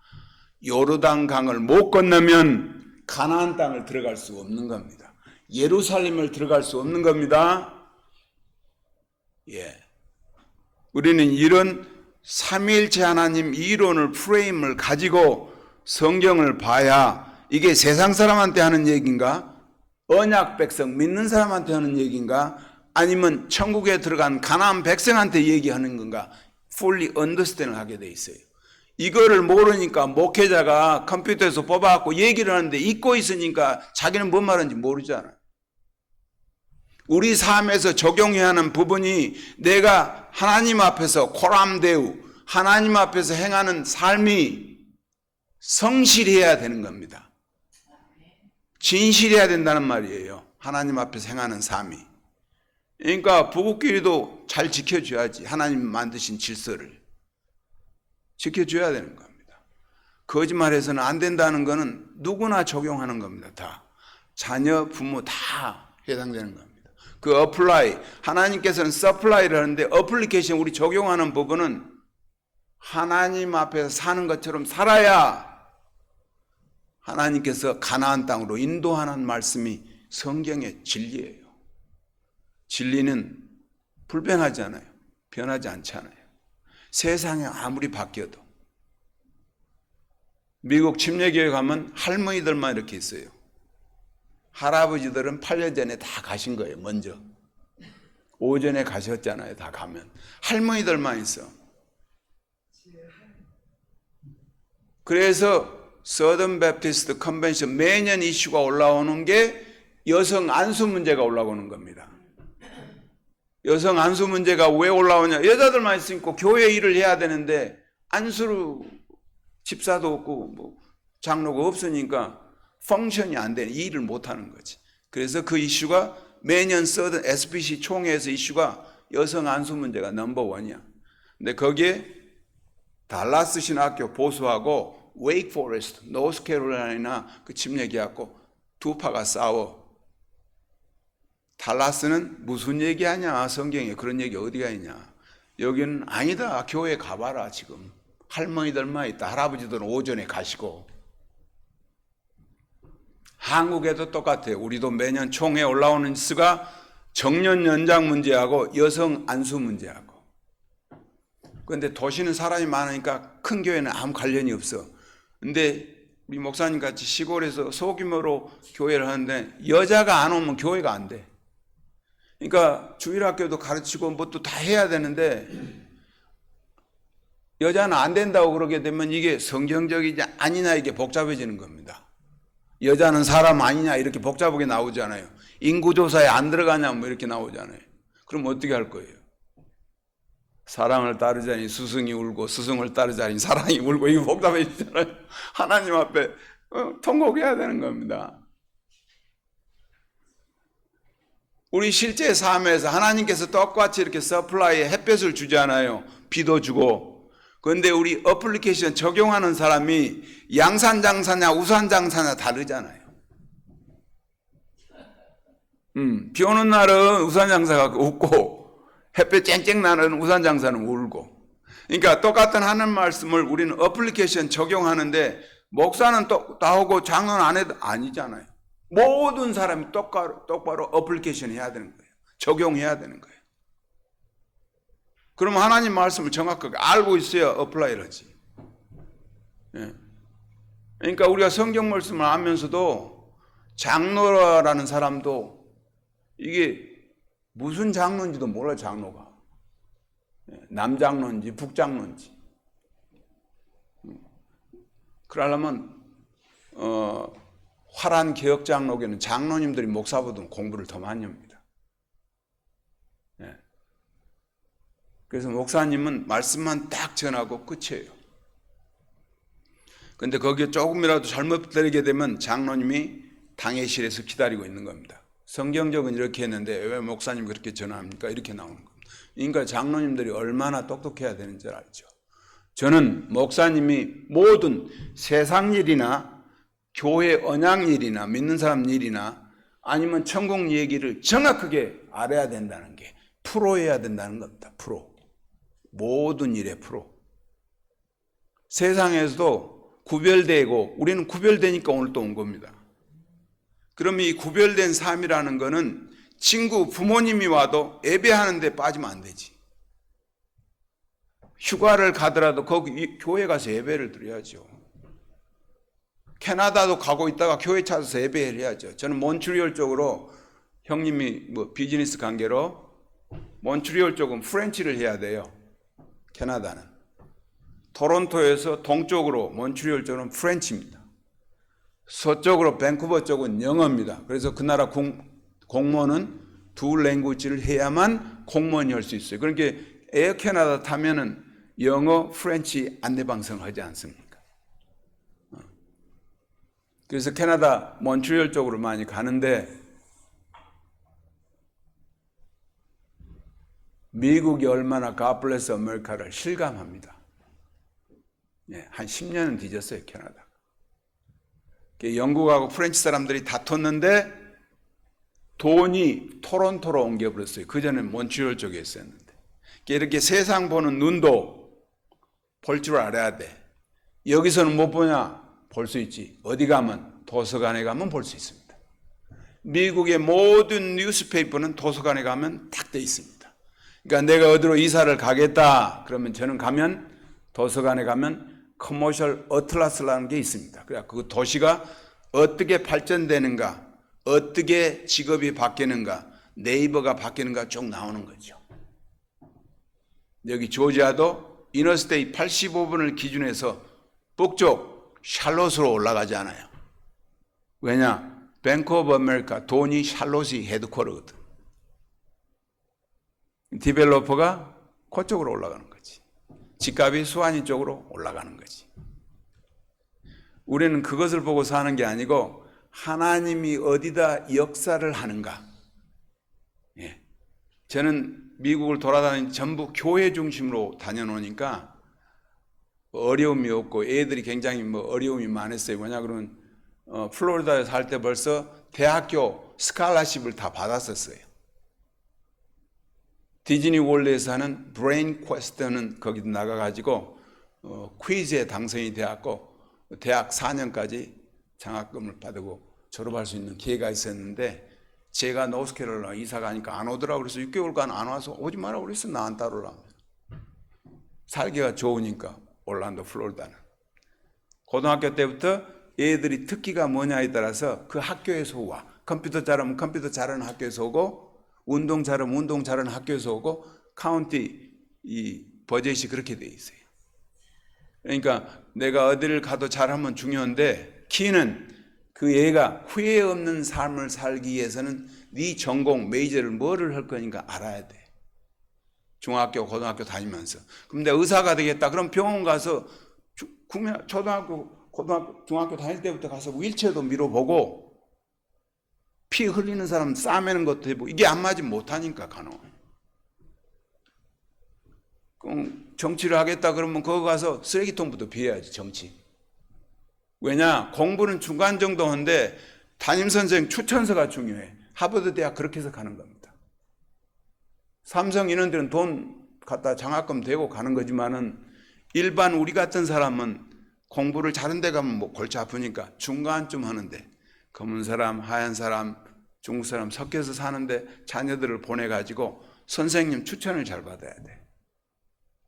요르단강을 못 건너면 가나안 땅을 들어갈 수 없는 겁니다. 예루살렘을 들어갈 수 없는 겁니다. 예. 우리는 이런 삼위일체 하나님 이론을 프레임을 가지고 성경을 봐야 이게 세상 사람한테 하는 얘기인가? 언약 백성 믿는 사람한테 하는 얘기인가? 아니면 천국에 들어간 가나안 백성한테 얘기하는 건가? fully understand을 하게 돼 있어요. 이거를 모르니까 목회자가 컴퓨터에서 뽑아갖고 얘기를 하는데 잊고 있으니까 자기는 뭔 말인지 모르잖아요. 우리 삶에서 적용해야 하는 부분이 내가 하나님 앞에서 코람데우 하나님 앞에서 행하는 삶이 성실해야 되는 겁니다. 진실해야 된다는 말이에요. 하나님 앞에서 행하는 삶이. 그러니까 부부끼리도 잘 지켜줘야지. 하나님 만드신 질서를 지켜줘야 되는 겁니다. 거짓말해서는 안 된다는 것은 누구나 적용하는 겁니다. 다 자녀, 부모 다 해당되는 겁니다. 그 어플라이, 하나님께서는 서플라이를 하는데 어플리케이션 우리 적용하는 부분은 하나님 앞에서 사는 것처럼 살아야 하나님께서 가나안 땅으로 인도하는 말씀이 성경의 진리예요. 진리는 불변하잖아요. 변하지 않잖아요. 세상이 아무리 바뀌어도. 미국 침례교회 가면 할머니들만 이렇게 있어요. 할아버지들은 8년 전에 다 가신 거예요. 먼저 오전에 가셨잖아요. 다 가면 할머니들만 있어. 그래서 서던 베프티스트 컨벤션 매년 이슈가 올라오는 게 여성 안수 문제가 올라오는 겁니다. 여성 안수 문제가 왜 올라오냐? 여자들만 있으니까 교회 일을 해야 되는데 안수로 집사도 없고 뭐 장로가 없으니까 펑션이 안 되는, 일을 못 하는 거지. 그래서 그 이슈가 매년 서던 SBC 총회에서 이슈가 여성 안수 문제가 넘버원이야. 근데 거기에 달라스 신학교 보수하고 웨이크 포레스트, 노스캐롤라이나 그 침례교회하고 두 파가 싸워. 달라스는 무슨 얘기하냐? 성경에 그런 얘기 어디가 있냐? 여기는 아니다. 교회 가봐라. 지금 할머니들만 있다. 할아버지들은 오전에 가시고. 한국에도 똑같아요. 우리도 매년 총회 올라오는 수가 정년 연장 문제하고 여성 안수 문제하고. 그런데 도시는 사람이 많으니까 큰 교회는 아무 관련이 없어. 근데 우리 목사님 같이 시골에서 소규모로 교회를 하는데 여자가 안 오면 교회가 안 돼. 그러니까 주일학교도 가르치고 뭐 또 다 해야 되는데 여자는 안 된다고 그러게 되면 이게 성경적이지 아니냐 이게 복잡해지는 겁니다. 여자는 사람 아니냐 이렇게 복잡하게 나오잖아요. 인구조사에 안 들어가냐 뭐 이렇게 나오잖아요. 그럼 어떻게 할 거예요? 사랑을 따르자니 스승이 울고 스승을 따르자니 사랑이 울고 이거 복잡해지잖아요. 하나님 앞에 통곡해야 되는 겁니다. 우리 실제 삶에서 하나님께서 똑같이 이렇게 서플라이에 햇볕을 주잖아요. 비도 주고. 그런데 우리 어플리케이션 적용하는 사람이 양산 장사냐 우산 장사냐 다르잖아요. 비 오는 날은 우산 장사가 웃고 햇볕 쨍쨍 나는 우산 장사는 울고. 그러니까 똑같은 하나님 말씀을 우리는 어플리케이션 적용하는데 목사는 나오고 장로는 안 해도 아니잖아요. 모든 사람이 똑바로 어플리케이션 해야 되는 거예요. 적용해야 되는 거예요. 그러면 하나님 말씀을 정확하게 알고 있어야 어플라이를 하지. 예. 그러니까 우리가 성경 말씀을 알면서도 장로라는 사람도 이게 무슨 장로인지도 몰라요. 장로가 남장로인지 북장로인지. 그러려면 화란 개혁장로교는 장로님들이 목사보다 공부를 더 많이 합니다. 그래서 목사님은 말씀만 딱 전하고 끝이에요. 근데 거기에 조금이라도 잘못 들리게 되면 장로님이 당회실에서 기다리고 있는 겁니다. 성경적은 이렇게 했는데 왜 목사님 그렇게 전합니까? 이렇게 나오는 겁니다. 그러니까 장로님들이 얼마나 똑똑해야 되는지 알죠. 저는 목사님이 모든 세상 일이나 교회 언양 일이나 믿는 사람 일이나 아니면 천국 얘기를 정확하게 알아야 된다는 게 프로여야 된다는 겁니다. 프로. 모든 일의 프로. 세상에서도 구별되고 우리는 구별되니까 오늘 또 온 겁니다. 그럼 이 구별된 삶이라는 거는 친구, 부모님이 와도 예배하는데 빠지면 안 되지. 휴가를 가더라도 거기 교회 가서 예배를 드려야죠. 캐나다도 가고 있다가 교회 찾아서 예배를 해야죠. 저는 몬트리올 쪽으로 형님이 비즈니스 관계로 몬트리올 쪽은 프렌치를 해야 돼요. 캐나다는. 토론토에서 동쪽으로 몬트리올 쪽은 프렌치입니다. 서쪽으로 밴쿠버 쪽은 영어입니다. 그래서 그 나라 공무원은 두 랭귀지를 해야만 공무원이 할 수 있어요. 그러니까 에어 캐나다 타면은 영어, 프렌치 안내방송을 하지 않습니까? 그래서 캐나다 몬트리올 쪽으로 많이 가는데 미국이 얼마나 God bless America를 실감합니다. 한 10년은 뒤졌어요, 캐나다. 영국하고 프렌치 사람들이 다퉜는데 돈이 토론토로 옮겨버렸어요. 그전엔 몬트리올 쪽에 있었는데. 이렇게 세상 보는 눈도 볼 줄 알아야 돼. 여기서는 못 보냐? 볼 수 있지. 어디 가면? 도서관에 가면 볼 수 있습니다. 미국의 모든 뉴스페이퍼는 도서관에 가면 딱 돼 있습니다. 그러니까 내가 어디로 이사를 가겠다. 그러면 저는 가면 도서관에 가면 커머셜 어틀라스라는 게 있습니다. 그래 그 도시가 어떻게 발전되는가, 어떻게 직업이 바뀌는가, 네이버가 바뀌는가 쭉 나오는 거죠. 여기 조지아도 이너스테이 85번을 기준해서 북쪽 샬롯으로 올라가지 않아요. 왜냐? 뱅크 오브 아메리카 돈이 샬롯이 헤드쿼터거든. 디벨로퍼가 그쪽으로 올라가는 거지. 집값이 수완이 쪽으로 올라가는 거지. 우리는 그것을 보고 사는 게 아니고 하나님이 어디다 역사를 하는가. 저는 미국을 돌아다니는 전부 교회 중심으로 다녀놓으니까 어려움이 없고 애들이 굉장히 어려움이 많았어요. 왜냐 그러면 플로리다에 살 때 벌써 대학교 스칼라십을 다 받았었어요. 디즈니 월드에서 하는 브레인 퀘스트는 거기도 나가가지고 퀴즈에 당선이 되었고 대학 4년까지 장학금을 받고 졸업할 수 있는 기회가 있었는데 제가 노스캐롤라이나 이사 가니까 안 오더라고. 그래서 6개월간 안 와서 오지 마라 그랬어. 나 안 따르려면. 살기가 좋으니까 올란도 플로리다는. 고등학교 때부터 애들이 특기가 뭐냐에 따라서 그 학교에서 와. 컴퓨터 잘하면 컴퓨터 잘하는 학교에서 오고 운동 잘하면 운동 잘하는 학교에서 오고 카운티 이 버젯이 그렇게 돼 있어요. 그러니까 내가 어디를 가도 잘하면 중요한데 키는 그 애가 후회 없는 삶을 살기 위해서는 네 전공 메이저를 뭐를 할 거니까 알아야 돼. 중학교 고등학교 다니면서. 그럼 내가 의사가 되겠다. 그럼 병원 가서 초등학교 고등학교 중학교 다닐 때부터 가서 휠체어도 밀어보고 피 흘리는 사람 싸매는 것도 해보고 이게 안 맞으면 못하니까 간호. 그럼 정치를 하겠다 그러면 거기 가서 쓰레기통부터 비워야지 정치. 왜냐 공부는 중간 정도 한데 담임선생 추천서가 중요해. 하버드 대학 그렇게 해서 가는 겁니다. 삼성 이런 데는 돈 갖다 장학금 대고 가는 거지만은 일반 우리 같은 사람은 공부를 잘한 데 가면 골치 아프니까 중간쯤 하는데 검은 사람, 하얀 사람, 중국 사람 섞여서 사는데 자녀들을 보내가지고 선생님 추천을 잘 받아야 돼.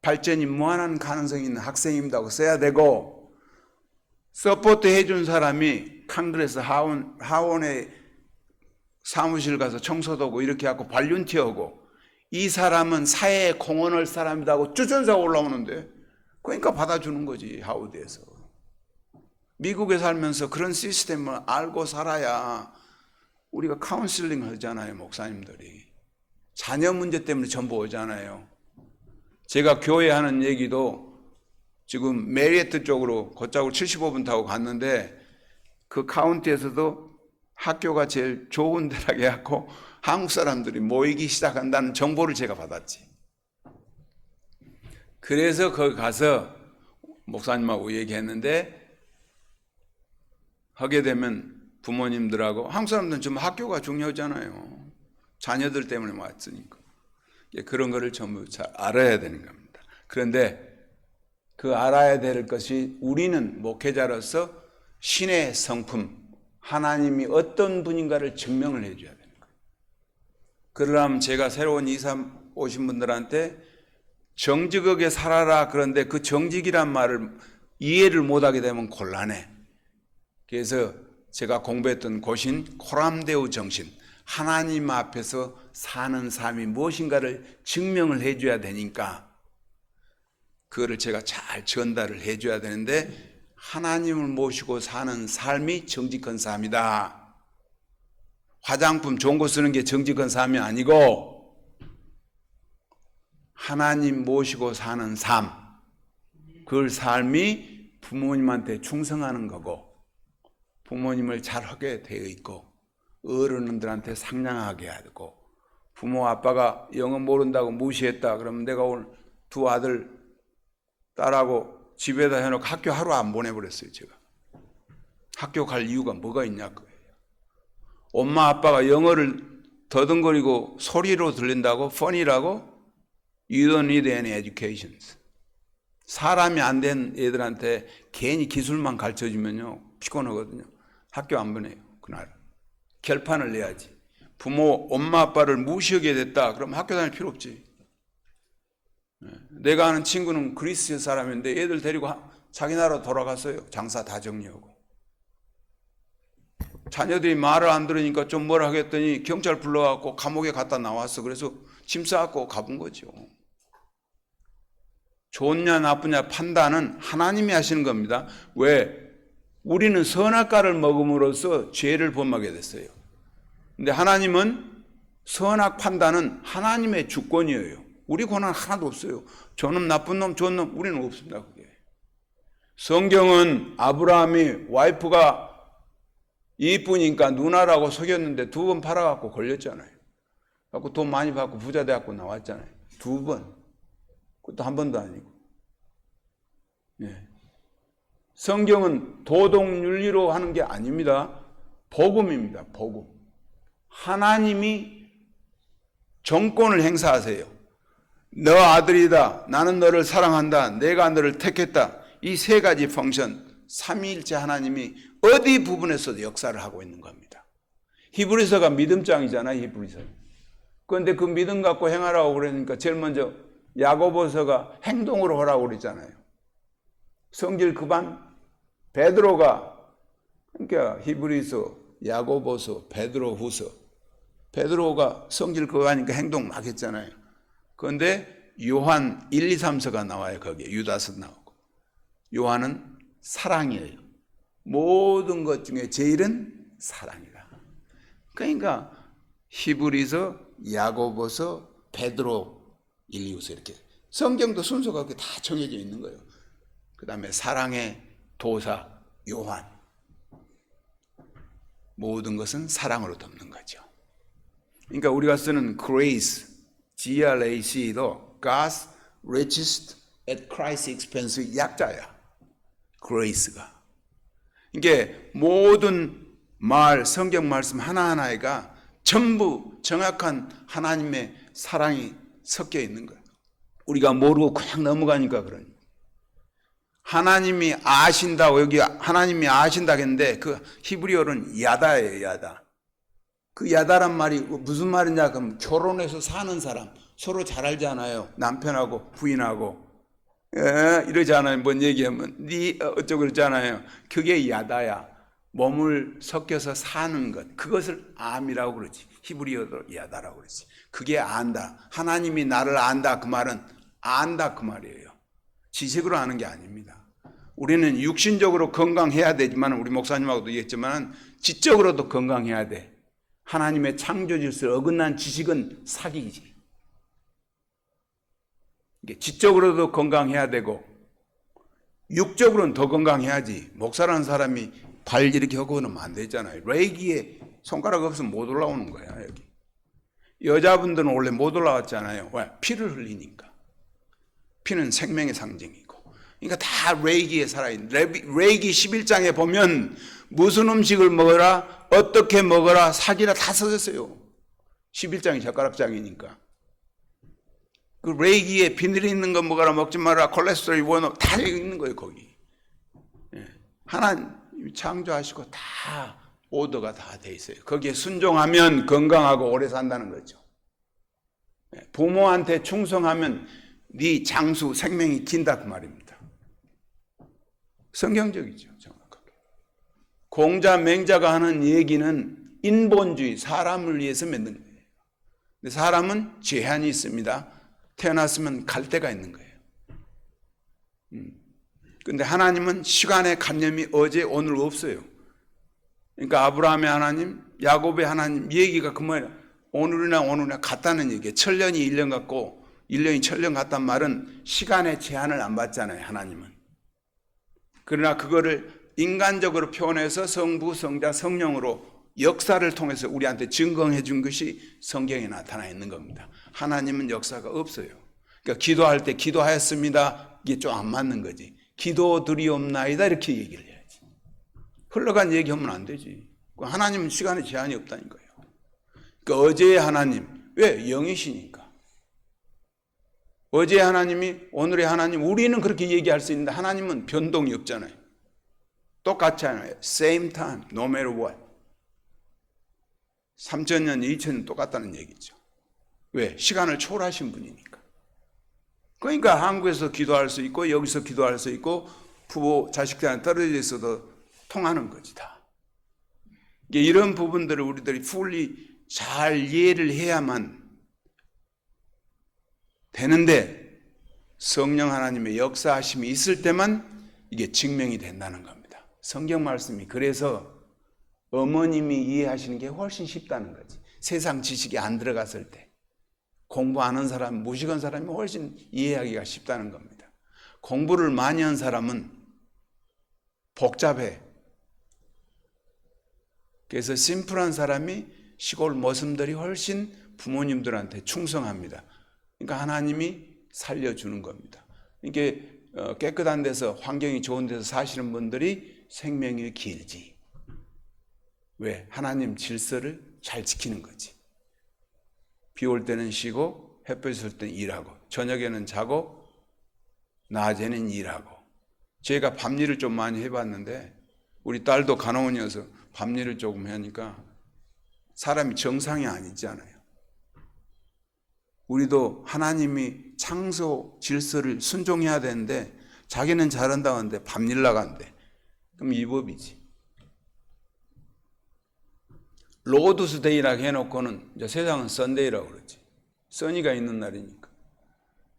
발전이 무한한 가능성이 있는 학생입니다고 써야 되고 서포트 해준 사람이 캉그레스 하원에 사무실 가서 청소도 하고 이렇게 하고 발륜티하고 이 사람은 사회에 공헌할 사람이라고 추천서가 올라오는데 그러니까 받아주는 거지 하우드에서. 미국에 살면서 그런 시스템을 알고 살아야 우리가 카운슬링 하잖아요. 목사님들이 자녀 문제 때문에 전부 오잖아요. 제가 교회 하는 얘기도 지금 메리어트 쪽으로 곧장으로 75분 타고 갔는데 그 카운티에서도 학교가 제일 좋은 데라고 해갖고 한국 사람들이 모이기 시작한다는 정보를 제가 받았지. 그래서 거기 가서 목사님하고 얘기했는데 하게 되면 부모님들하고 한국 사람들은 좀 학교가 중요하잖아요. 자녀들 때문에 왔으니까. 그런 거를 전부 잘 알아야 되는 겁니다. 그런데 그 알아야 될 것이 우리는 목회자로서 신의 성품, 하나님이 어떤 분인가를 증명을 해줘야 되는 거예요. 그러려면 제가 새로운 이사 오신 분들한테 정직하게 살아라 그런데 그 정직이란 말을 이해를 못하게 되면 곤란해. 그래서 제가 공부했던 고신 코람데오 정신, 하나님 앞에서 사는 삶이 무엇인가를 증명을 해줘야 되니까 그거를 제가 잘 전달을 해줘야 되는데 하나님을 모시고 사는 삶이 정직한 삶이다. 화장품 좋은 거 쓰는 게 정직한 삶이 아니고 하나님 모시고 사는 삶, 그 삶이 부모님한테 충성하는 거고 부모님을 잘하게 되어 있고 어른들한테 상냥하게 하고 부모 아빠가 영어 모른다고 무시했다 그러면 내가 오늘 두 아들 딸하고 집에다 해놓고 학교 하루 안 보내버렸어요. 제가 학교 갈 이유가 뭐가 있냐 그거예요. 엄마 아빠가 영어를 더듬거리고 소리로 들린다고 funny라고 you don't need any education. 사람이 안 된 애들한테 괜히 기술만 가르쳐주면요 피곤하거든요. 학교 안 보내요. 그날 결판을 내야지. 부모 엄마 아빠를 무시하게 됐다 그럼 학교 다닐 필요 없지. 내가 아는 친구는 그리스 사람인데 애들 데리고 자기 나라 돌아갔어요. 장사 다 정리하고. 자녀들이 말을 안 들으니까 좀 뭐라 하겠더니 경찰 불러갖고 감옥에 갖다 나왔어. 그래서 짐 싸갖고 가본 거죠. 좋냐 나쁘냐 판단은 하나님이 하시는 겁니다. 왜? 우리는 선악과를 먹음으로써 죄를 범하게 됐어요. 근데 하나님은 선악 판단은 하나님의 주권이에요. 우리 권한 하나도 없어요. 저놈 나쁜 놈 좋은 놈 우리는 없습니다. 그게. 성경은 아브라함이 와이프가 이쁘니까 누나라고 속였는데 2번 팔아갖고 걸렸잖아요. 그래서 돈 많이 받고 부자 돼갖고 나왔잖아요. 2번. 그것도 한 번도 아니고. 예. 성경은 도덕윤리로 하는 게 아닙니다. 복음입니다. 복음. 하나님이 정권을 행사하세요. 너 아들이다. 나는 너를 사랑한다. 내가 너를 택했다. 이 세 가지 펑션, 삼위일체 하나님이 어디 부분에서도 역사를 하고 있는 겁니다. 히브리서가 믿음장이잖아요. 히브리서. 그런데 그 믿음 갖고 행하라고 그러니까 제일 먼저 야고보서가 행동으로 하라고 그랬잖아요. 성질 급한 베드로가 그러니까 히브리서, 야고보서, 베드로후서. 베드로가 성질 급하니까 행동 막 했잖아요. 그런데 요한 1, 2, 3서가 나와요. 거기에 유다서 나오고. 요한은 사랑이에요. 모든 것 중에 제일은 사랑이다. 그러니까 히브리서, 야고보서, 베드로, 1, 2서 이렇게 성경도 순서가 그렇게 다 정해져 있는 거예요. 그 다음에 사랑의 도사 요한. 모든 것은 사랑으로 덮는 거죠. 그러니까 우리가 쓰는 grace, GRAC도 God's richest at Christ's expense 약자야. grace가. 이게 모든 말, 성경 말씀 하나하나가 전부 정확한 하나님의 사랑이 섞여 있는 거예요. 우리가 모르고 그냥 넘어가니까 그러니. 하나님이 아신다고 여기 하나님이 아신다고 했는데 그 히브리어는 야다예요. 야다. 그 야다란 말이 무슨 말이냐 그럼 결혼해서 사는 사람 서로 잘 알잖아요. 남편하고 부인하고 이러잖아요. 뭔 얘기하면 네 어쩌고 그러잖아요. 그게 야다야. 몸을 섞여서 사는 것. 그것을 암이라고 그러지. 히브리어도 야다라고 그러지. 그게 안다. 하나님이 나를 안다. 그 말은 안다 그 말이에요. 지식으로 아는 게 아닙니다. 우리는 육신적으로 건강해야 되지만 우리 목사님하고도 얘기했지만 지적으로도 건강해야 돼. 하나님의 창조 질서를 어긋난 지식은 사기지. 이게 지적으로도 건강해야 되고 육적으로는 더 건강해야지. 목사라는 사람이 발 이렇게 하고 그러면 안 되잖아요. 레이기에 손가락 없으면 못 올라오는 거야. 여기 여자분들은 원래 못 올라왔잖아요. 왜? 피를 흘리니까. 피는 생명의 상징이고. 그러니까 다 레이기에 살아있는. 레이기 11장에 보면 무슨 음식을 먹어라, 어떻게 먹어라, 사기라 다 써졌어요. 11장이 젓가락장이니까. 그 레이기에 비늘 있는 거 먹어라, 먹지 마라, 콜레스테롤 원업 다 있는 거예요, 거기. 하나님 창조하시고 다 오더가 다 돼 있어요. 거기에 순종하면 건강하고 오래 산다는 거죠. 부모한테 충성하면 네 장수 생명이 긴다 그 말입니다. 성경적이죠, 정확하게. 공자 맹자가 하는 얘기는 인본주의, 사람을 위해서 만든 거예요. 근데 사람은 제한이 있습니다. 태어났으면 갈 데가 있는 거예요. 근데 하나님은 시간의 관념이 어제 오늘 없어요. 그러니까 아브라함의 하나님, 야곱의 하나님 얘기가 그 말이야. 오늘이나 같다는 얘기예요. 천년이 1년 같고 1년이 천년 같단 말은 시간의 제한을 안 받잖아요, 하나님은. 그러나 그거를 인간적으로 표현해서 성부, 성자, 성령으로 역사를 통해서 우리한테 증거해 준 것이 성경에 나타나 있는 겁니다. 하나님은 역사가 없어요. 그러니까 기도할 때 기도하였습니다. 이게 좀 안 맞는 거지. 기도드리옵나이다 이렇게 얘기를 해야지. 흘러간 얘기하면 안 되지. 하나님은 시간에 제한이 없다는 거예요. 그러니까 어제의 하나님, 왜? 영이시니까. 어제의 하나님이 오늘의 하나님, 우리는 그렇게 얘기할 수 있는데 하나님은 변동이 없잖아요. 똑같지 않아요. Same time, no matter what. 3,000년, 2,000년 똑같다는 얘기죠. 왜? 시간을 초월하신 분이니까. 그러니까 한국에서 기도할 수 있고 여기서 기도할 수 있고 부모, 자식들한테 떨어져 있어도 통하는 거지 다. 이런 부분들을 우리들이 fully 잘 이해를 해야만 되는데 성령 하나님의 역사하심이 있을 때만 이게 증명이 된다는 겁니다. 성경 말씀이 그래서 어머님이 이해하시는 게 훨씬 쉽다는 거지. 세상 지식이 안 들어갔을 때 공부 안 한 사람, 무식한 사람이 훨씬 이해하기가 쉽다는 겁니다. 공부를 많이 한 사람은 복잡해. 그래서 심플한 사람이 시골 모습들이 훨씬 부모님들한테 충성합니다. 그러니까 하나님이 살려주는 겁니다. 이게 깨끗한 데서 환경이 좋은 데서 사시는 분들이 생명이 길지. 왜? 하나님 질서를 잘 지키는 거지. 비 올 때는 쉬고 햇볕이 올 때는 일하고 저녁에는 자고 낮에는 일하고. 제가 밤일을 좀 많이 해봤는데 우리 딸도 간호원이어서 밤일을 조금 하니까 사람이 정상이 아니잖아요. 우리도 하나님이 창조 질서를 순종해야 되는데 자기는 잘한다고 하는데 밤일 나간대. 그럼 위법이지. 로드스 데이라고 해놓고는 이제 세상은 썬데이라고 그러지. 써니가 있는 날이니까.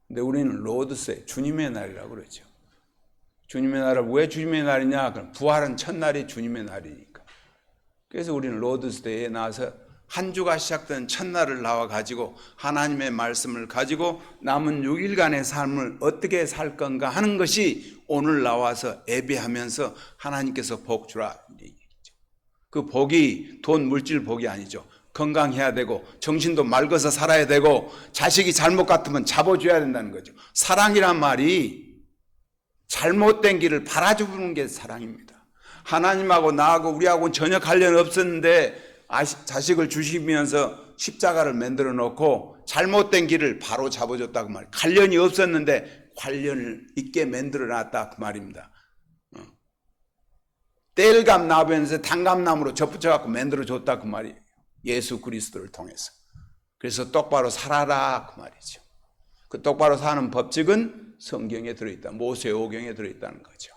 근데 우리는 로드스의 주님의 날이라고 그러죠. 주님의 날을 왜 주님의 날이냐? 그럼 부활은 첫날이 주님의 날이니까. 그래서 우리는 로드스 데이에 나와서 한 주가 시작된 첫날을 나와 가지고 하나님의 말씀을 가지고 남은 6일간의 삶을 어떻게 살 건가 하는 것이 오늘 나와서 예배하면서 하나님께서 복 주라. 그 복이 돈, 물질 복이 아니죠. 건강해야 되고 정신도 맑아서 살아야 되고 자식이 잘못 같으면 잡아줘야 된다는 거죠. 사랑이란 말이 잘못된 길을 바라주는 게 사랑입니다. 하나님하고 나하고 우리하고는 전혀 관련 없었는데 자식을 주시면서 십자가를 만들어 놓고 잘못된 길을 바로 잡아줬다고 말이에요. 관련이 없었는데 관련을 있게 만들어 놨다 그 말입니다. 땔감 나무에서 단감나무로 접붙여갖고 만들어줬다 그 말이에요. 예수 그리스도를 통해서. 그래서 똑바로 살아라 그 말이죠. 그 똑바로 사는 법칙은 성경에 들어있다. 모세오경에 들어있다는 거죠.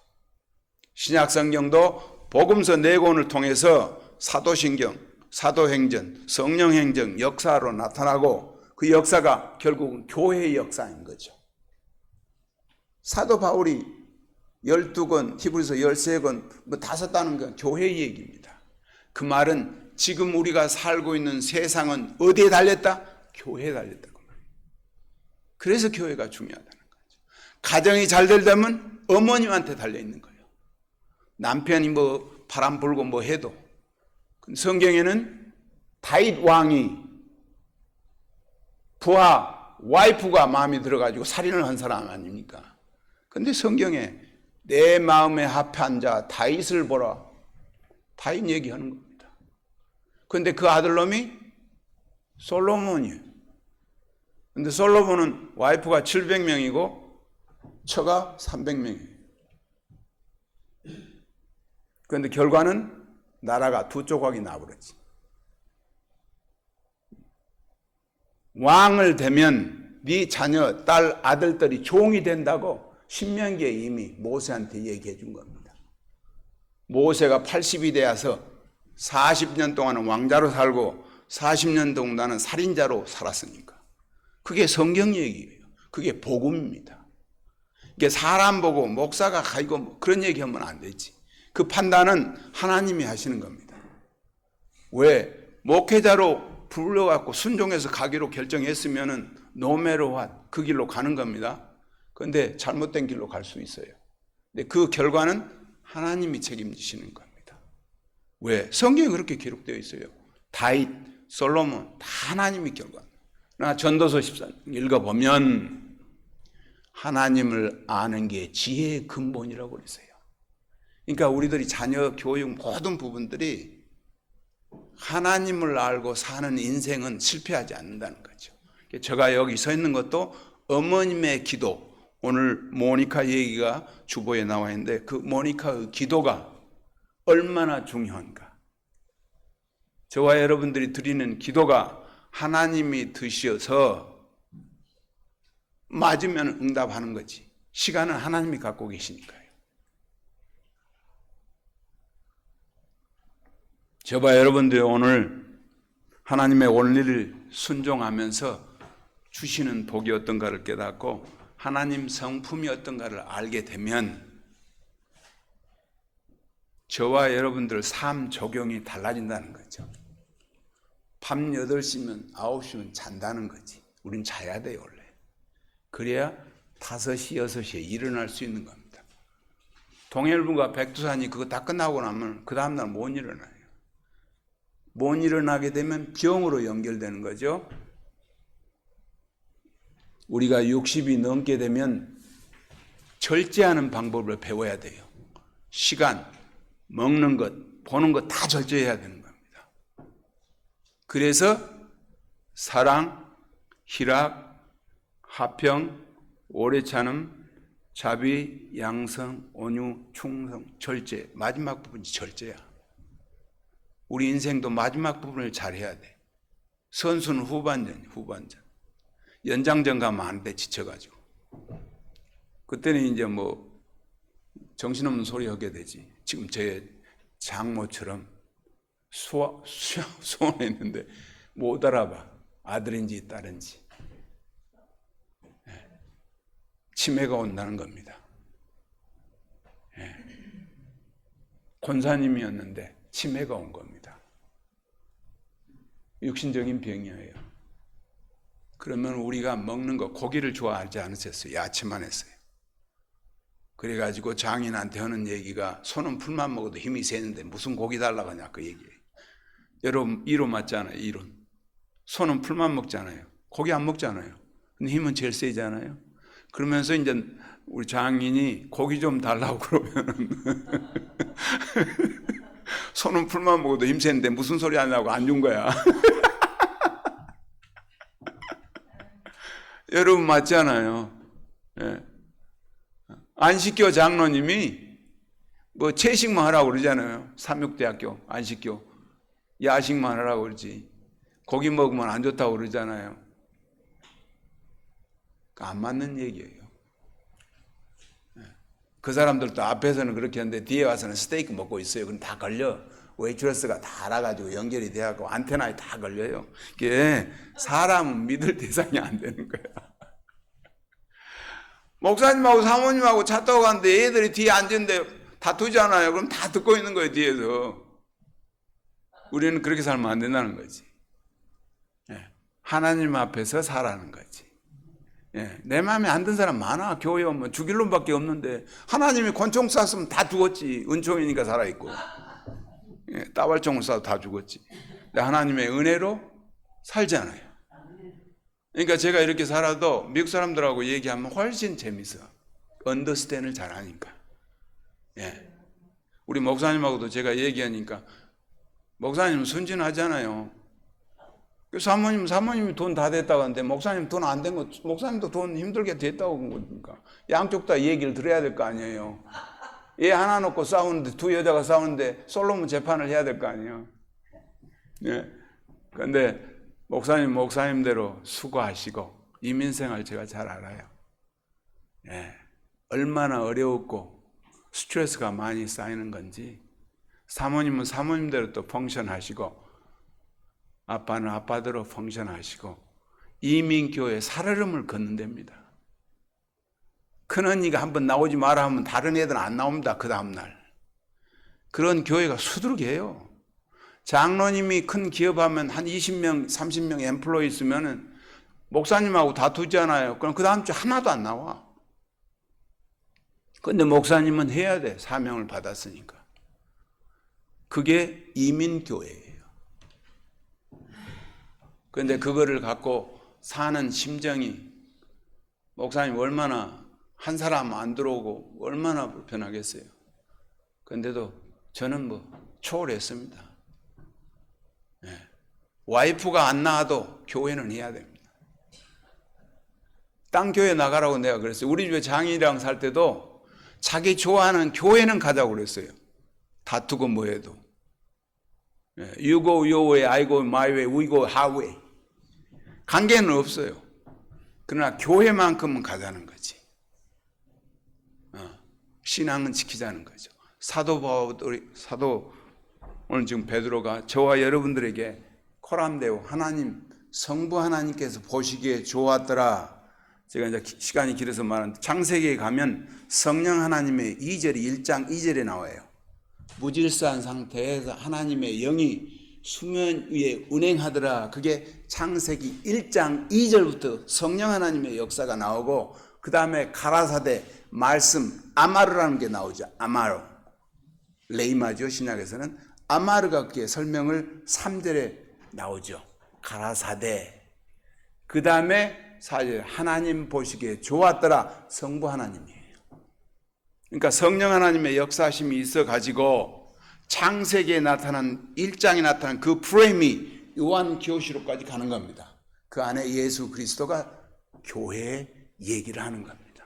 신약성경도 복음서 4권을 통해서 사도신경, 사도행전, 성령행전 역사로 나타나고 그 역사가 결국은 교회의 역사인 거죠. 사도 바울이 12권, 히브리서 13권 뭐 다 썼다는 건 교회의 얘기입니다. 그 말은 지금 우리가 살고 있는 세상은 어디에 달렸다? 교회에 달렸다고 말이에요. 그래서 교회가 중요하다는 거예요. 가정이 잘 되려면 어머님한테 달려있는 거예요. 남편이 뭐 바람 불고 뭐 해도. 성경에는 다윗 왕이 부하 와이프가 마음에 들어가지고 살인을 한 사람 아닙니까? 근데 성경에 내 마음에 합한 자 다윗을 보라. 다윗 얘기하는 겁니다. 근데 그 아들놈이 솔로몬이에요. 근데 솔로몬은 와이프가 700명이고 처가 300명이에요. 그런데 결과는 나라가 두 조각이 나버렸지. 왕을 되면 네 자녀, 딸, 아들들이 종이 된다고 신명기에 이미 모세한테 얘기해 준 겁니다. 모세가 80이 되어서 40년 동안은 왕자로 살고 40년 동안은 살인자로 살았으니까. 그게 성경 얘기예요. 그게 복음입니다. 이게 사람 보고 목사가 가이고 그런 얘기하면 안 되지. 그 판단은 하나님이 하시는 겁니다. 왜? 목회자로 불러갖고 순종해서 가기로 결정했으면은 노매로한 그 길로 가는 겁니다. 그런데 잘못된 길로 갈 수 있어요. 근데 그 결과는 하나님이 책임지시는 겁니다. 왜? 성경에 그렇게 기록되어 있어요. 다윗, 솔로몬 다 하나님이 결과. 나 전도서 14장 읽어보면 하나님을 아는 게 지혜의 근본이라고 그랬어요. 그러니까 우리들이 자녀 교육 모든 부분들이 하나님을 알고 사는 인생은 실패하지 않는다는 거죠. 제가 여기 서 있는 것도 어머님의 기도, 오늘 모니카 얘기가 주보에 나와 있는데 그 모니카의 기도가 얼마나 중요한가. 저와 여러분들이 드리는 기도가 하나님이 드셔서 맞으면 응답하는 거지. 시간은 하나님이 갖고 계시니까요. 저와 여러분들이 오늘 하나님의 원리를 순종하면서 주시는 복이 어떤가를 깨닫고 하나님 성품이 어떤가를 알게 되면 저와 여러분들 삶 적용이 달라진다는 거죠. 밤 8시면 9시면 잔다는 거지. 우린 자야 돼요 원래. 그래야 5시 6시에 일어날 수 있는 겁니다. 동해일보가 백두산이 그거 다 끝나고 나면 그 다음날 못 일어나요. 못 일어나게 되면 병으로 연결되는 거죠. 우리가 60이 넘게 되면 절제하는 방법을 배워야 돼요. 시간, 먹는 것, 보는 것 다 절제해야 되는 겁니다. 그래서 사랑, 희락, 화평, 오래 참음, 자비, 양성, 온유, 충성, 절제. 마지막 부분이 절제야. 우리 인생도 마지막 부분을 잘해야 돼. 선수는 후반전. 연장전 가면 안 돼, 지쳐가지고. 그때는 이제 뭐 정신없는 소리 하게 되지. 지금 제 장모처럼 소원했는데 못 알아봐. 아들인지 딸인지. 치매가 온다는 겁니다. 권사님이었는데 치매가 온 겁니다. 육신적인 병이에요. 그러면 우리가 먹는 거 고기를 좋아하지 않으셨어요. 야채만 했어요. 그래가지고 장인한테 하는 얘기가 손은 풀만 먹어도 힘이 세는데 무슨 고기 달라고 하냐 그 얘기예요. 여러분 이론 맞잖아요. 이론. 손은 풀만 먹잖아요. 고기 안 먹잖아요. 근데 힘은 제일 세잖아요. 그러면서 이제 우리 장인이 고기 좀 달라고 그러면 손은 풀만 먹어도 힘 세는데 무슨 소리 하냐고 안 준 거야. 여러분 맞잖아요. 예. 안식교 장로님이 뭐 채식만 하라고 그러잖아요. 삼육대학교 안식교 야식만 하라고 그러지. 고기 먹으면 안 좋다고 그러잖아요. 안 맞는 얘기예요. 그 사람들도 앞에서는 그렇게 하는데 뒤에 와서는 스테이크 먹고 있어요. 그럼 다 걸려. 웨이트레스가 다 알아가지고 연결이 돼갖고 안테나에 다 걸려요. 이게 사람은 믿을 대상이 안 되는 거야. 목사님하고 사모님하고 차 타고 가는데 애들이 뒤에 앉은데 다투잖아요. 그럼 다 듣고 있는 거예요, 뒤에서. 우리는 그렇게 살면 안 된다는 거지. 하나님 앞에서 살라는 거지. 예, 내 마음에 안 든 사람 많아. 교회 오면 죽일 놈밖에 없는데 하나님이 권총 쐈으면 다 죽었지. 은총이니까 살아있고. 예, 따발총을 쏴도 다 죽었지. 근데 하나님의 은혜로 살잖아요. 그러니까 제가 이렇게 살아도 미국 사람들하고 얘기하면 훨씬 재밌어. 언더스탠을 잘하니까. 예. 우리 목사님하고도 제가 얘기하니까 목사님 순진하잖아요. 사모님이 돈 다 됐다고 하는데 목사님 돈 안 된 거, 목사님도 돈 힘들게 됐다고 한 거니까 양쪽 다 얘기를 들어야 될 거 아니에요. 얘 하나 놓고 싸우는데 두 여자가 싸우는데 솔로몬 재판을 해야 될 거 아니에요. 예. 그런데 목사님대로 수고하시고 이민생활 제가 잘 알아요. 예. 얼마나 어려웠고 스트레스가 많이 쌓이는 건지 사모님은 사모님대로 또 펑션하시고 아빠는 아빠대로 펑션하시고 이민교회 살얼음을 걷는 데입니다. 큰언니가 한번 나오지 마라 하면 다른 애들은 안 나옵니다. 그 다음날. 그런 교회가 수두룩해요. 장로님이 큰 기업하면 한 20명, 30명 엠플로이 있으면 목사님하고 다투잖아요. 그럼 그 다음 주 하나도 안 나와. 근데 목사님은 해야 돼. 사명을 받았으니까. 그게 이민교회예요. 그런데 그거를 갖고 사는 심정이 목사님 얼마나 한 사람 안 들어오고 얼마나 불편하겠어요. 그런데도 저는 초월했습니다. 네. 와이프가 안 나와도 교회는 해야 됩니다. 딴 교회 나가라고 내가 그랬어요. 우리 집에 장인이랑 살 때도 자기 좋아하는 교회는 가자고 그랬어요. 다투고 뭐해도. You go your way, I go my way, we go our way. 관계는 없어요. 그러나 교회만큼은 가자는 거지. 신앙은 지키자는 거죠. 사도 오늘 지금 베드로가 저와 여러분들에게 코람데오 하나님 성부 하나님께서 보시기에 좋았더라. 제가 이제 시간이 길어서 말하는 창세기에 가면 성령 하나님의 2절이 1장 2절에 나와요. 무질서한 상태에서 하나님의 영이 수면 위에 운행하더라. 그게 창세기 1장 2절부터 성령 하나님의 역사가 나오고 그 다음에 가라사대 말씀 아마르라는 게 나오죠. 아마르 레이마죠. 신약에서는 아마르가 그게 설명을 3절에 나오죠. 가라사대 그 다음에 4절 하나님 보시기에 좋았더라. 성부 하나님이에요. 그러니까 성령 하나님의 역사심이 있어가지고 창세기에 나타난 1장에 나타난 그 프레임이 요한계시록까지 가는 겁니다. 그 안에 예수 그리스도가 교회의 얘기를 하는 겁니다.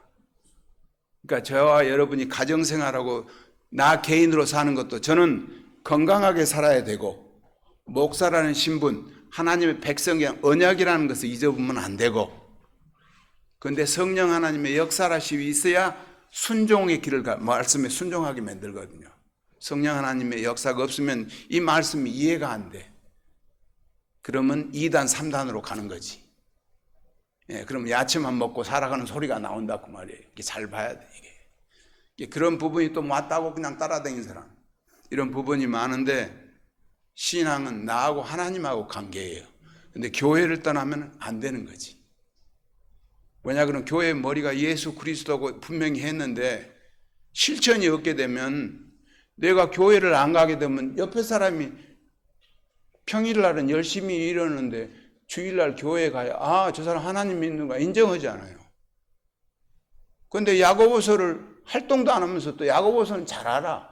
그러니까 저와 여러분이 가정생활하고 나 개인으로 사는 것도 저는 건강하게 살아야 되고 목사라는 신분, 하나님의 백성의 언약이라는 것을 잊어보면 안 되고 그런데 성령 하나님의 역사라심이 있어야 순종의 길을 말씀에 순종하게 만들거든요. 성령 하나님의 역사가 없으면 이 말씀이 이해가 안 돼. 그러면 2단, 3단으로 가는 거지. 예, 그럼 야채만 먹고 살아가는 소리가 나온다고 말이에요. 이게 잘 봐야 돼, 이게. 그런 부분이 또 맞다고 그냥 따라다니는 사람. 이런 부분이 많은데 신앙은 나하고 하나님하고 관계예요. 근데 교회를 떠나면 안 되는 거지. 왜냐, 그럼 교회의 머리가 예수 그리스도고 분명히 했는데 실천이 없게 되면 내가 교회를 안 가게 되면 옆에 사람이 평일날은 열심히 이러는데 주일날 교회에 가야 저 사람 하나님 믿는가 인정하지 않아요. 그런데 야고보서를 활동도 안 하면서 또 야고보서는 잘 알아.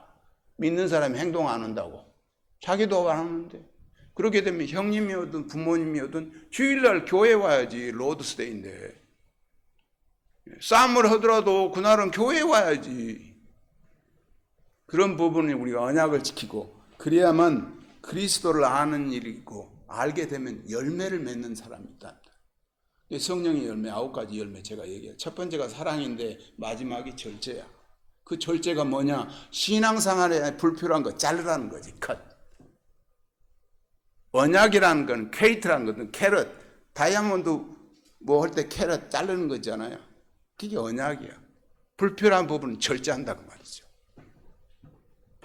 믿는 사람이 행동 안 한다고. 자기도 안 하는데. 그렇게 되면 형님이었든 부모님이었든 주일날 교회 와야지. 로드스데이인데. 싸움을 하더라도 그날은 교회에 와야지. 그런 부분을 우리가 언약을 지키고 그래야만 그리스도를 아는 일이고 알게 되면 열매를 맺는 사람이 있다. 성령의 열매 9가지 열매 제가 얘기해요. 첫 번째가 사랑인데 마지막이 절제야. 그 절제가 뭐냐? 신앙생활에 불필요한 거 자르라는 거지. 컷. 언약이라는 건 케이트라는 거든 캐럿. 다이아몬드 뭐 할 때 캐럿 자르는 거잖아요. 그게 언약이야. 불필요한 부분은 절제한다고 말이죠.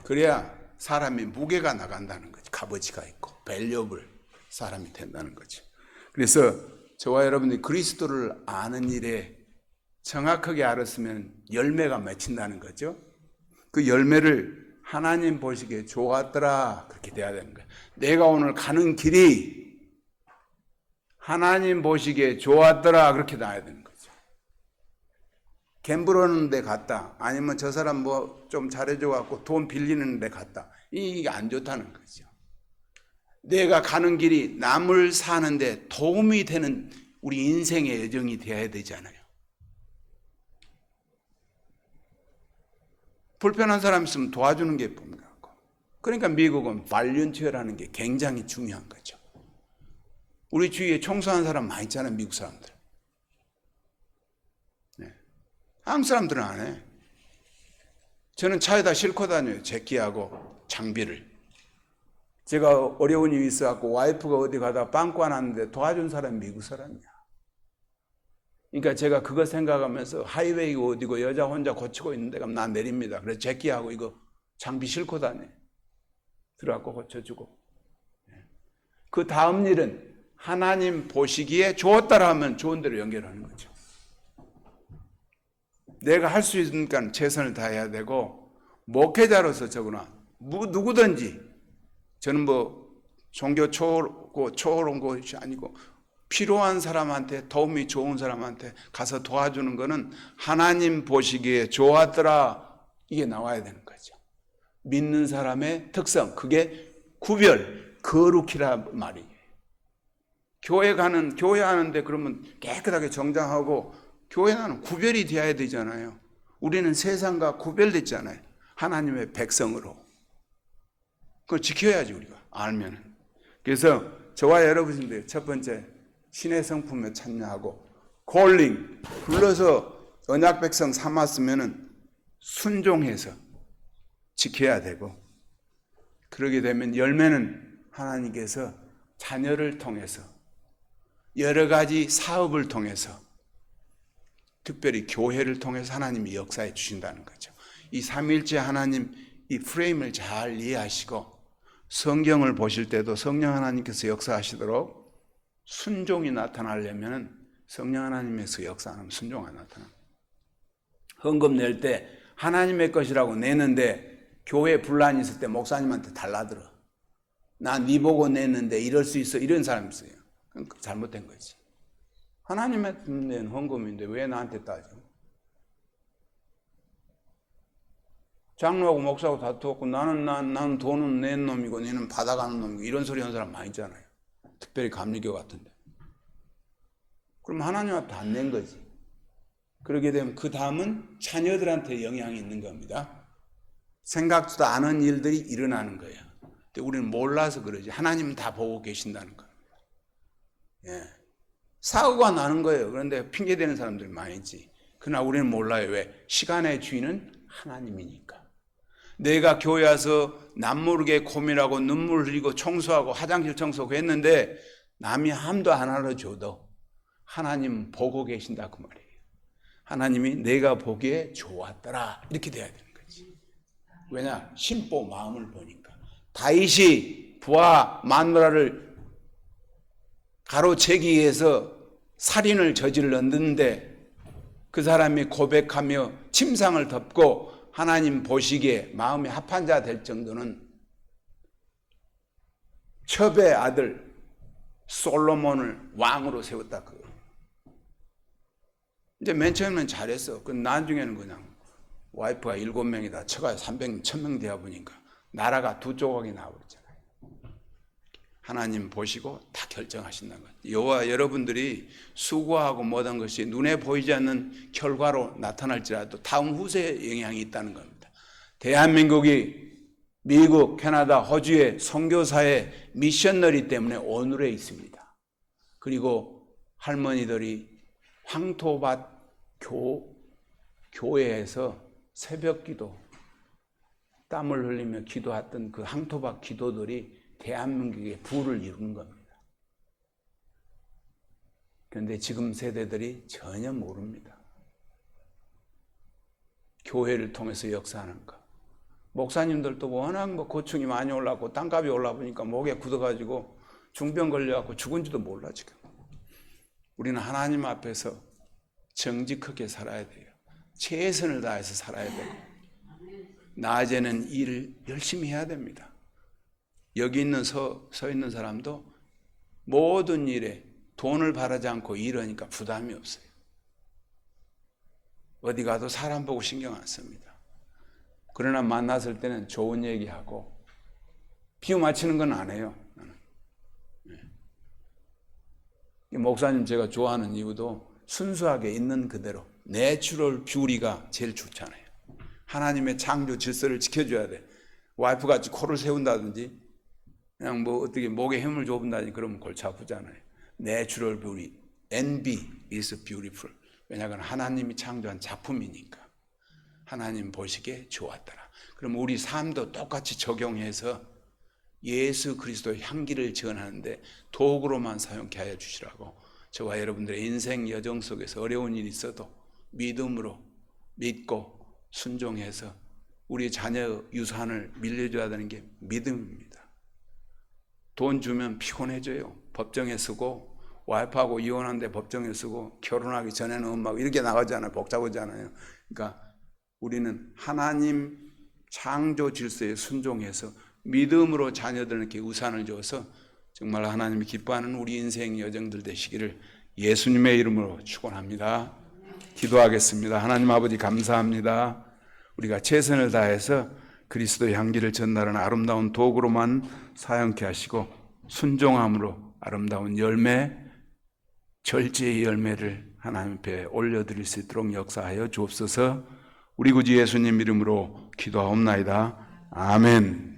그래야 사람이 무게가 나간다는 거지. 값어치가 있고 밸류able 사람이 된다는 거죠. 그래서 저와 여러분들이 그리스도를 아는 일에 정확하게 알았으면 열매가 맺힌다는 거죠. 그 열매를 하나님 보시기에 좋았더라 그렇게 돼야 되는 거예요. 내가 오늘 가는 길이 하나님 보시기에 좋았더라 그렇게 나야 되는 거죠. 갬블하는 데 갔다, 아니면 저 사람 뭐 좀 잘해줘 갖고 돈 빌리는 데 갔다, 이게 안 좋다는 거죠. 내가 가는 길이 남을 사는데 도움이 되는 우리 인생의 여정이 되어야 되잖아요. 불편한 사람 있으면 도와주는 게 분명하고. 그러니까 미국은 발륜티어라는 게 굉장히 중요한 거죠. 우리 주위에 청소하는 사람 많이 있잖아요, 미국 사람들. 네. 한국 사람들은 안 해. 저는 차에다 싣고 다녀요, 제끼하고 장비를. 제가 어려운 일이 있어갖고 와이프가 어디 가다가 빵꾸 났는데 도와준 사람이 미국 사람이야. 그러니까 제가 그거 생각하면서 하이웨이 어디고 여자 혼자 고치고 있는데 그럼 나 내립니다. 그래서 제끼하고 이거 장비 싣고 다녀. 들어갖고 고쳐주고. 그 다음 일은 하나님 보시기에 좋았다라 하면 좋은 대로 연결하는 거죠. 내가 할 수 있으니까 최선을 다해야 되고, 목회자로서 저거나 누구든지, 저는 뭐 종교 초월한 것이 아니고 필요한 사람한테, 도움이 좋은 사람한테 가서 도와주는 거는 하나님 보시기에 좋았더라 이게 나와야 되는 거죠. 믿는 사람의 특성, 그게 구별, 거룩이라 말이에요. 교회 하는데 그러면 깨끗하게 정장하고, 교회는 구별이 되어야 되잖아요. 우리는 세상과 구별됐잖아요. 하나님의 백성으로. 그걸 지켜야지, 우리가 알면은. 그래서 저와 여러분들 첫 번째, 신의 성품에 참여하고, 콜링, 불러서 언약 백성 삼았으면은 순종해서 지켜야 되고, 그러게 되면 열매는 하나님께서 자녀를 통해서, 여러 가지 사업을 통해서, 특별히 교회를 통해서 하나님이 역사해 주신다는 거죠. 이 삼위일체 하나님 이 프레임을 잘 이해하시고, 성경을 보실 때도 성령 하나님께서 역사하시도록 순종이 나타나려면 성령 하나님에서 역사하는 순종이 나타납니다. 헌금 낼 때 하나님의 것이라고 내는데 교회 분란이 있을 때 목사님한테 달라들어. 나 네 보고 냈는데 이럴 수 있어, 이런 사람이 있어요. 그건 잘못된 거지. 하나님의 낸 헌금인데 왜 나한테 따져? 장로하고 목사하고 다투었고, 나는 돈은 낸 놈이고 너는 받아가는 놈이고, 이런 소리 하는 사람 많이 있잖아요. 특별히 감리교 같은데. 그럼 하나님 앞에 안 낸 거지. 그렇게 되면 그 다음은 자녀들한테 영향이 있는 겁니다. 생각지도 않은 일들이 일어나는 거예요. 근데 우리는 몰라서 그러지. 하나님은 다 보고 계신다는 겁니다. 예. 사고가 나는 거예요. 그런데 핑계대는 사람들이 많이 있지. 그러나 우리는 몰라요. 왜? 시간의 주인은 하나님이니까. 내가 교회 와서 남모르게 고민하고 눈물 흘리고 청소하고 화장실 청소하고 했는데 남이 함도 안 알아줘도 하나님 보고 계신다 그 말이에요. 하나님이 내가 보기에 좋았더라 이렇게 돼야 되는 거지. 왜냐? 심보 마음을 보니까. 다윗이 부하 마누라를 가로채기 위해서 살인을 저질렀는데 그 사람이 고백하며 침상을 덮고 하나님 보시기에 마음이 합한 자 될 정도는 첩의 아들 솔로몬을 왕으로 세웠다. 이제 맨 처음에는 잘했어. 그 나중에는 그냥 와이프가 7명이다 처가 300, 1000명 되어 보니까 나라가 두 조각이 나와버렸잖아요. 하나님 보시고 다 결정하신다는 거예요. 여호와 여러분들이 수고하고 모든 것이 눈에 보이지 않는 결과로 나타날지라도 다음 후세에 영향이 있다는 겁니다. 대한민국이 미국, 캐나다, 호주의 선교사의 미셔너리 때문에 오늘에 있습니다. 그리고 할머니들이 황토밭 교회에서 새벽 기도, 땀을 흘리며 기도했던 그 황토밭 기도들이 대한민국의 부를 이루는 겁니다. 그런데 지금 세대들이 전혀 모릅니다. 교회를 통해서 역사하는 거. 목사님들도 워낙 고충이 많이 올라고 땅값이 올라보니까 목에 굳어가지고 중병 걸려갖고 죽은지도 몰라 지금. 우리는 하나님 앞에서 정직하게 살아야 돼요. 최선을 다해서 살아야 되고, 낮에는 일을 열심히 해야 됩니다. 여기 있는 서 있는 사람도 모든 일에 돈을 바라지 않고 일하니까 부담이 없어요. 어디 가도 사람 보고 신경 안 씁니다. 그러나 만났을 때는 좋은 얘기하고, 비유 맞추는 건 안 해요. 목사님 제가 좋아하는 이유도 순수하게 있는 그대로, 내추럴 뷰리가 제일 좋잖아요. 하나님의 창조 질서를 지켜줘야 돼. 와이프같이 코를 세운다든지 그냥 뭐 어떻게 목에 힘을 줘본다든지 그러면 골치 아프잖아요. 내추럴 뷰리, envy is beautiful. 왜냐하면 하나님이 창조한 작품이니까. 하나님 보시기에 좋았더라. 그럼 우리 삶도 똑같이 적용해서 예수 그리스도의 향기를 전하는데 도구로만 사용케 하여 주시라고, 저와 여러분들의 인생 여정 속에서 어려운 일이 있어도 믿음으로 믿고 순종해서 우리 자녀 유산을 밀려줘야 되는 게 믿음입니다. 돈 주면 피곤해져요. 법정에 쓰고, 와이프하고 이혼하는데 법정에 쓰고, 결혼하기 전에는 엄마가 이렇게 나가잖아요. 복잡하잖아요. 그러니까 우리는 하나님 창조 질서에 순종해서 믿음으로 자녀들에게 우산을 줘서 정말 하나님이 기뻐하는 우리 인생 여정들 되시기를 예수님의 이름으로 축원합니다. 기도하겠습니다. 하나님 아버지 감사합니다. 우리가 최선을 다해서 그리스도의 향기를 전달하는 아름다운 도구로만 사용케 하시고 순종함으로 아름다운 열매, 절제의 열매를 하나님 앞에 올려드릴 수 있도록 역사하여 주옵소서. 우리 구주 예수님 이름으로 기도하옵나이다. 아멘.